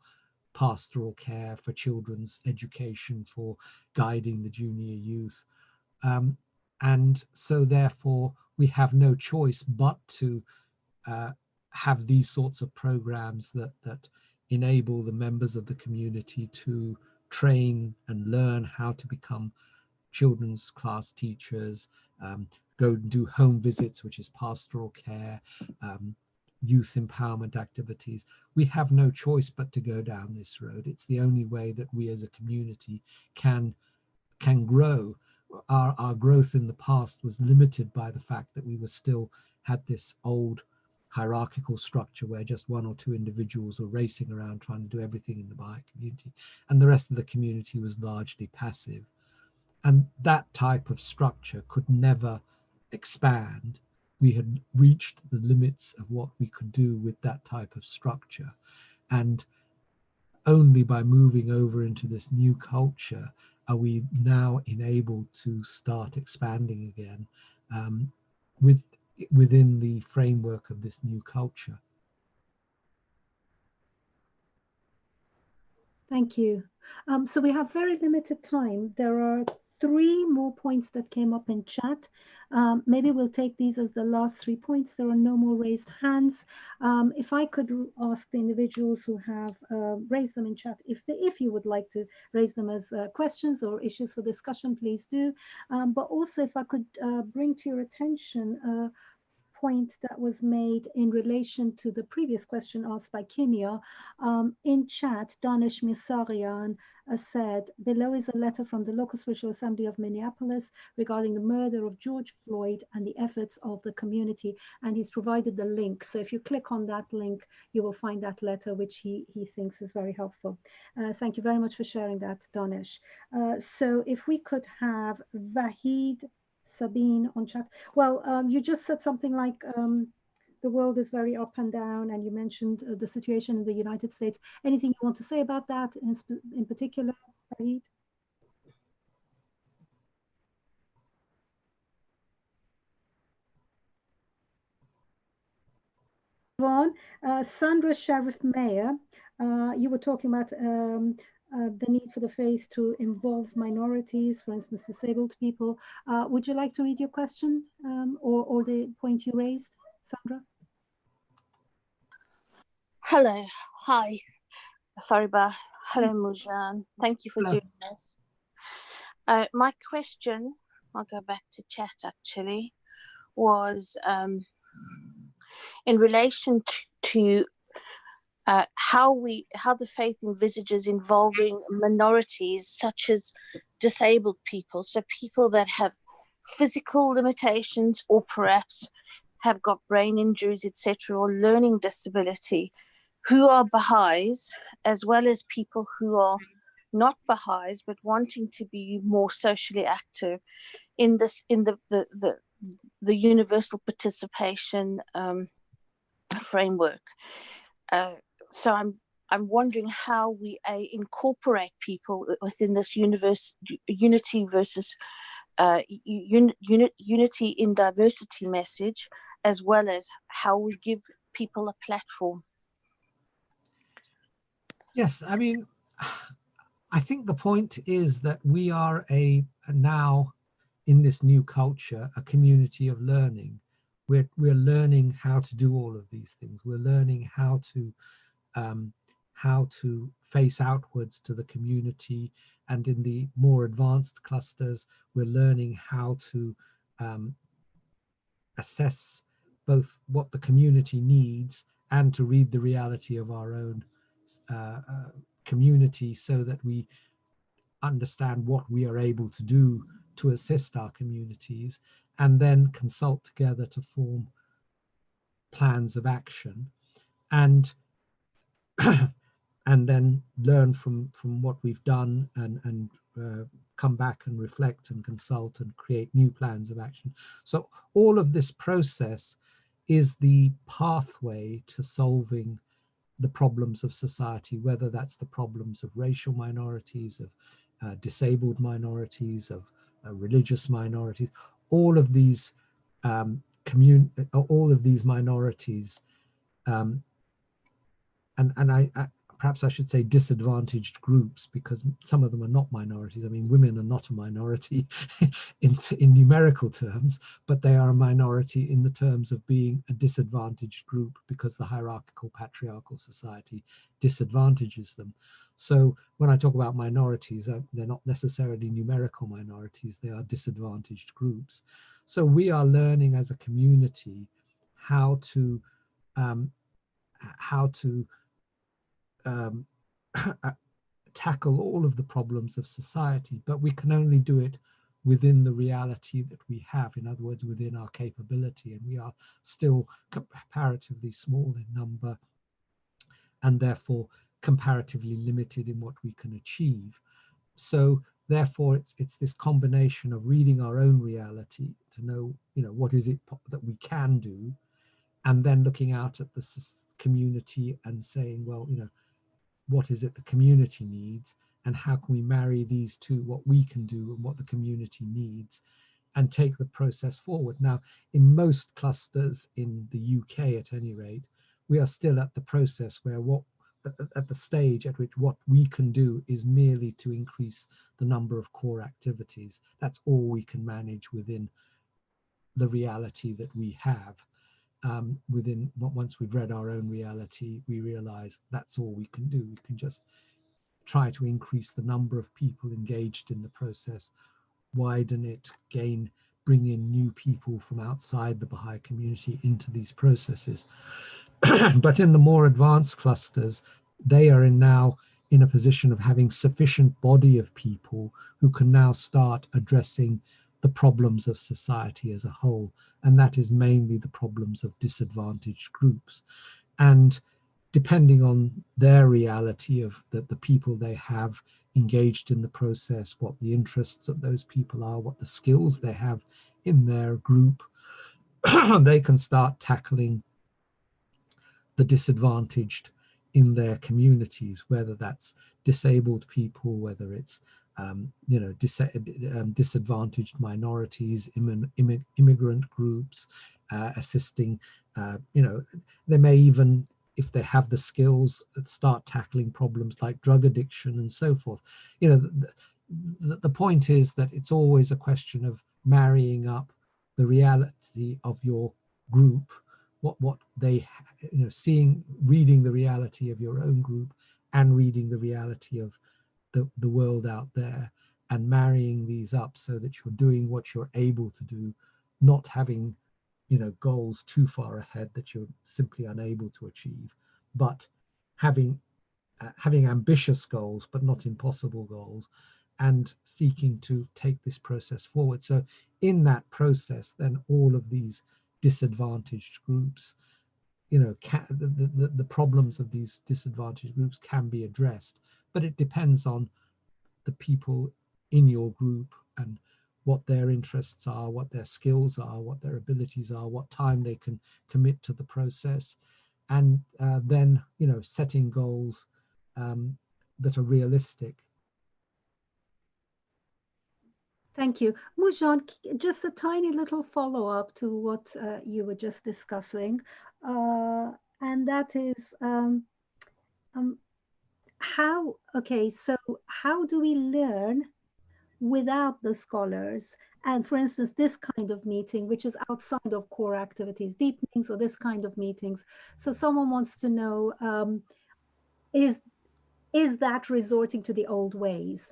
pastoral care, for children's education, for guiding the junior youth. And so therefore we have no choice but to have these sorts of programs that enable the members of the community to train and learn how to become children's class teachers, go and do home visits, which is pastoral care, youth empowerment activities. We have no choice but to go down this road. It's the only way that we as a community can grow. Our growth in the past was limited by the fact that we were still had this old hierarchical structure where just 1 or 2 individuals were racing around trying to do everything in the Baha'i community, and the rest of the community was largely passive. And that type of structure could never expand. We had reached the limits of what we could do with that type of structure. And only by moving over into this new culture are we now enabled to start expanding again within the framework of this new culture. Thank you. So we have very limited time. There are 3 more points that came up in chat. Maybe we'll take these as the last 3 points. There are no more raised hands. If I could ask the individuals who have raised them in chat, if you would like to raise them as questions or issues for discussion, please do. But also if I could bring to your attention point that was made in relation to the previous question asked by Kimia. In chat, Danish Misarian said, below is a letter from the Local Spiritual Assembly of Minneapolis regarding the murder of George Floyd and the efforts of the community. And he's provided the link. So if you click on that link, you will find that letter, which he thinks is very helpful. Thank you very much for sharing that, Danish. So if we could have Vahid Sabine on chat. Well, you just said something like the world is very up and down, and you mentioned the situation in the United States. Anything you want to say about that in particular, Vahid? Sandra Sheriff Mayer, you were talking about the need for the faith to involve minorities, for instance, disabled people. Would you like to read your question or the point you raised, Sandra? Hello, hi, Fariba. Hello, Moojan. Thank you for doing this. My question, I'll go back to chat actually, was in relation to how the faith envisages involving minorities such as disabled people, so people that have physical limitations or perhaps have got brain injuries, etc., or learning disability. who are Bahá'ís, as well as people who are not Bahá'ís but wanting to be more socially active in this, in the universal participation framework. So I'm wondering how we incorporate people within this unity versus unity in diversity message, as well as how we give people a platform. Yes, I mean, I think the point is that we are now in this new culture, a community of learning. We're learning how to do all of these things. We're learning how to face outwards to the community, and in the more advanced clusters, we're learning how to assess both what the community needs and to read the reality of our own community, so that we understand what we are able to do to assist our communities, and then consult together to form plans of action, and and then learn from what we've done, and come back and reflect and consult and create new plans of action. So all of this process is the pathway to solving the problems of society, whether that's the problems of racial minorities, of disabled minorities, of religious minorities. All of these minorities, and I perhaps I should say disadvantaged groups, because some of them are not minorities. I mean, women are not a minority in numerical terms, but they are a minority in the terms of being a disadvantaged group, because the hierarchical patriarchal society disadvantages them. So when I talk about minorities, they're not necessarily numerical minorities, they are disadvantaged groups. So we are learning as a community how to tackle all of the problems of society, but we can only do it within the reality that we have, in other words, within our capability, and we are still comparatively small in number, and therefore comparatively limited in what we can achieve. So therefore it's this combination of reading our own reality to know, what is it that we can do, and then looking out at the community and saying, well, what is it the community needs, and how can we marry these two, what we can do and what the community needs, and take the process forward. Now, in most clusters in the UK, at any rate, we are still at the process where at the stage at which what we can do is merely to increase the number of core activities. That's all we can manage within the reality that we have. Once we've read our own reality, we realize that's all we can do. We can just try to increase the number of people engaged in the process, widen it, bring in new people from outside the Baha'i community into these processes. But in the more advanced clusters, they are now in a position of having sufficient body of people who can now start addressing the problems of society as a whole, and that is mainly the problems of disadvantaged groups. And depending on their reality of the people they have engaged in the process, what the interests of those people are, what the skills they have in their group, they can start tackling the disadvantaged in their communities, whether that's disabled people, whether it's disadvantaged minorities, immigrant groups, assisting, they may even, if they have the skills, start tackling problems like drug addiction and so forth. The point is that it's always a question of marrying up the reality of your group, what they, reading the reality of your own group and reading the reality of the world out there, and marrying these up so that you're doing what you're able to do, not having goals too far ahead that you're simply unable to achieve, but having ambitious goals but not impossible goals, and seeking to take this process forward. So in that process, then all of these disadvantaged groups you know, the problems of these disadvantaged groups can be addressed, but it depends on the people in your group and what their interests are, what their skills are, what their abilities are, what time they can commit to the process, and then, you know, setting goals that are realistic. Thank you. Moojan, just a tiny little follow-up to what you were just discussing, and that is how do we learn without the scholars? And for instance, this kind of meeting, which is outside of core activities, deepenings or this kind of meetings. So someone wants to know, is that resorting to the old ways?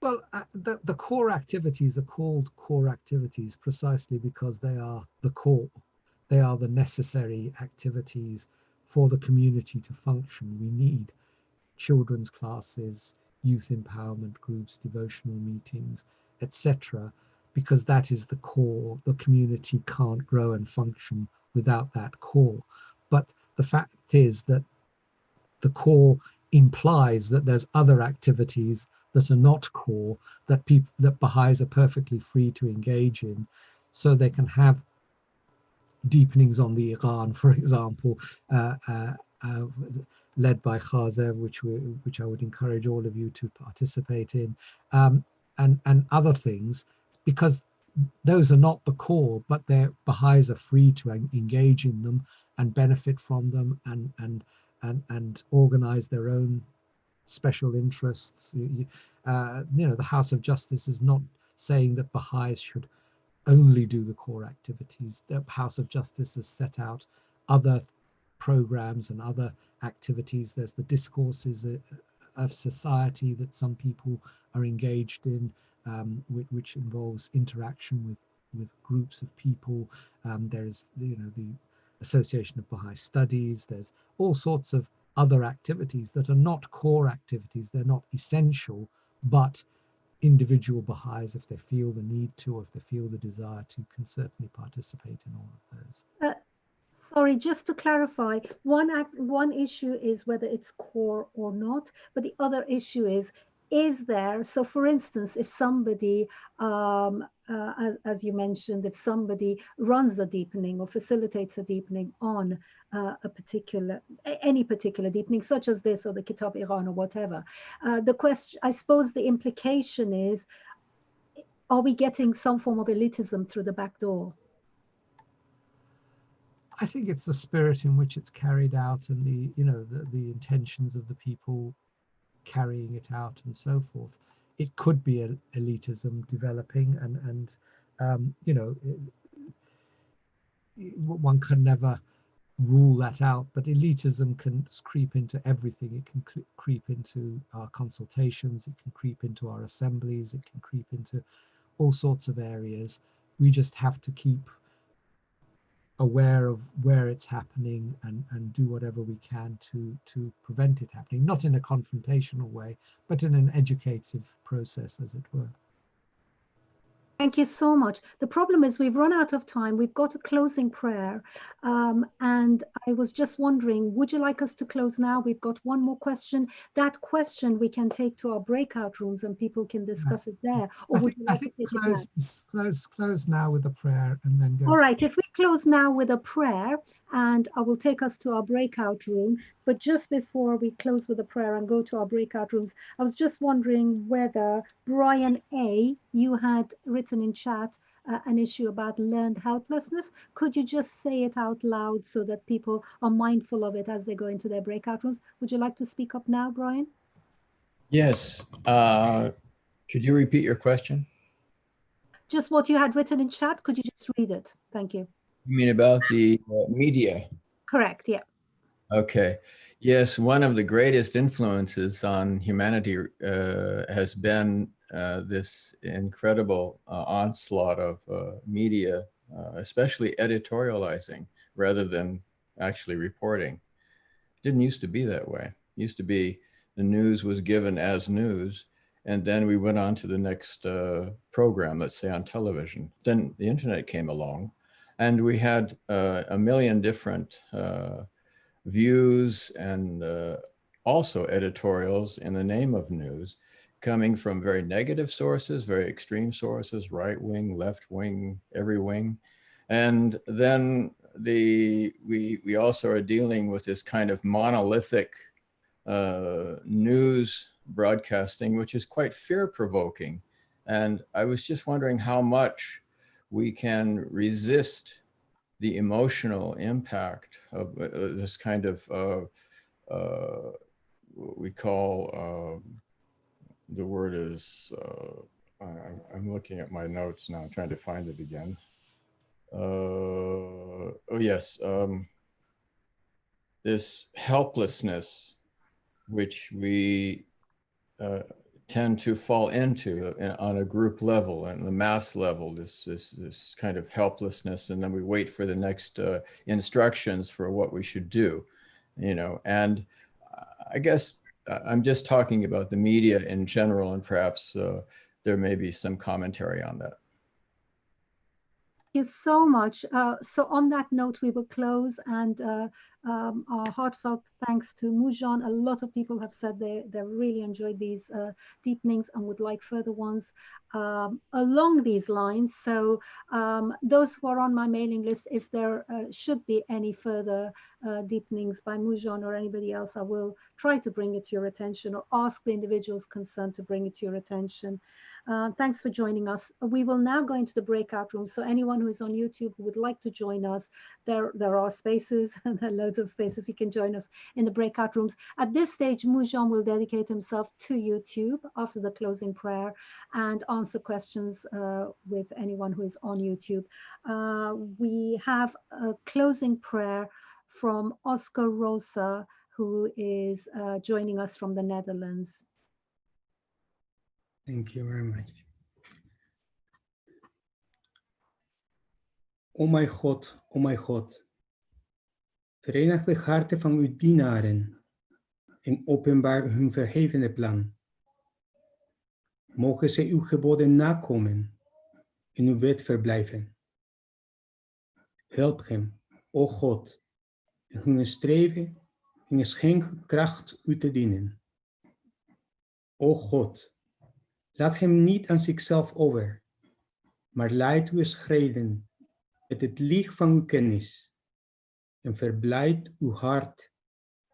Well, the core activities are called core activities precisely because they are the core. They are the necessary activities for the community to function. We need children's classes, youth empowerment groups, devotional meetings, etc., because that is the core. The community can't grow and function without that core. But the fact is that the core implies that there's other activities that are not core that Baha'is are perfectly free to engage in, so they can have deepenings on the Iran, for example, led by Khazer, which I would encourage all of you to participate in, and other things, because those are not the core, but Baha'is are free to engage in them and benefit from them and organize their own special interests. You know, the House of Justice is not saying that Baha'is should only do the core activities. The House of Justice has set out other programs and other activities. There's the discourses of society that some people are engaged in, which involves interaction with groups of people. There's, you know, the Association of Baha'i Studies. There's all sorts of other activities that are not core activities. They're not essential, but individual Baha'is, if they feel the need to, or if they feel the desire to, can certainly participate in all of those. Sorry, just to clarify, one issue is whether it's core or not, but the other issue is there, so for instance, if somebody, as you mentioned, if somebody runs a deepening or facilitates a deepening on any particular deepening, such as this or the Kitab Iran or whatever, the question, I suppose the implication is, are we getting some form of elitism through the back door? I think it's the spirit in which it's carried out and the, you know, the intentions of the people carrying it out and so forth. It could be an elitism developing, and you know, one can never rule that out, but elitism can creep into everything. It can creep into our consultations, it can creep into our assemblies, it can creep into all sorts of areas. We just have to keep aware of where it's happening and do whatever we can to prevent it happening, not in a confrontational way, but in an educative process, as it were. Thank you so much. The problem is we've run out of time. We've got a closing prayer. And I was just wondering, would you like us to close now? We've got one more question. That question we can take to our breakout rooms and people can discuss it there. Or would you like to take it close now with a prayer and then go. All right, if we close now with a prayer, and I will take us to our breakout room. But just before we close with a prayer and go to our breakout rooms, I was just wondering whether, Brian A., you had written in chat an issue about learned helplessness. Could you just say it out loud so that people are mindful of it as they go into their breakout rooms? Would you like to speak up now, Brian? Yes. Could you repeat your question? Just what you had written in chat. Could you just read it? Thank you. You mean about the media? Correct, yeah. Okay. Yes, one of the greatest influences on humanity has been this incredible onslaught of media, especially editorializing rather than actually reporting. It didn't used to be that way. It used to be the news was given as news, And then we went on to the next program, let's say on television. Then the internet came along and we had a million different views and also editorials in the name of news coming from very negative sources, very extreme sources, right wing, left wing, every wing. And then we also are dealing with this kind of monolithic news broadcasting, which is quite fear-provoking. And I was just wondering how much we can resist the emotional impact of this kind of what we call, the word is, I'm looking at my notes now, I'm trying to find it again. Oh yes, this helplessness which we tend to fall into on a group level and the mass level, this kind of helplessness, and then we wait for the next instructions for what we should do, you know. And I guess I'm just talking about the media in general, and perhaps there may be some commentary on that. Thank you so much. So on that note, we will close, and our heartfelt thanks to Moojan. A lot of people have said they really enjoyed these deepenings and would like further ones along these lines. So those who are on my mailing list, if there should be any further deepenings by Moojan or anybody else, I will try to bring it to your attention or ask the individuals concerned to bring it to your attention. Thanks for joining us. We will now go into the breakout room. So anyone who is on YouTube who would like to join us, there are spaces, and there are loads of spaces. You can join us in the breakout rooms. At this stage, Moojan will dedicate himself to YouTube after the closing prayer and answer questions with anyone who is on YouTube. We have a closing prayer from Oscar Rosa, who is joining us from the Netherlands. Thank you very much. O mijn God, verenig de harten van uw dienaren en openbaar hun verhevene plan. Mogen zij uw geboden nakomen en uw wet verblijven. Help hem, o God, in hun streven en schenk kracht u te dienen. O God, laat hem niet aan zichzelf over, maar leid uw schreden met het licht van uw kennis en verblijd uw hart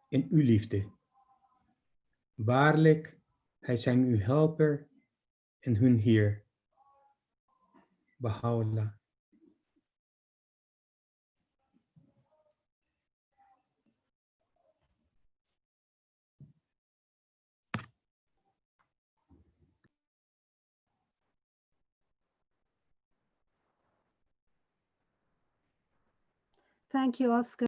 in uw liefde. Waarlijk, hij zijn uw helper en hun Heer. Baha'u'llah. Thank you, Oscar.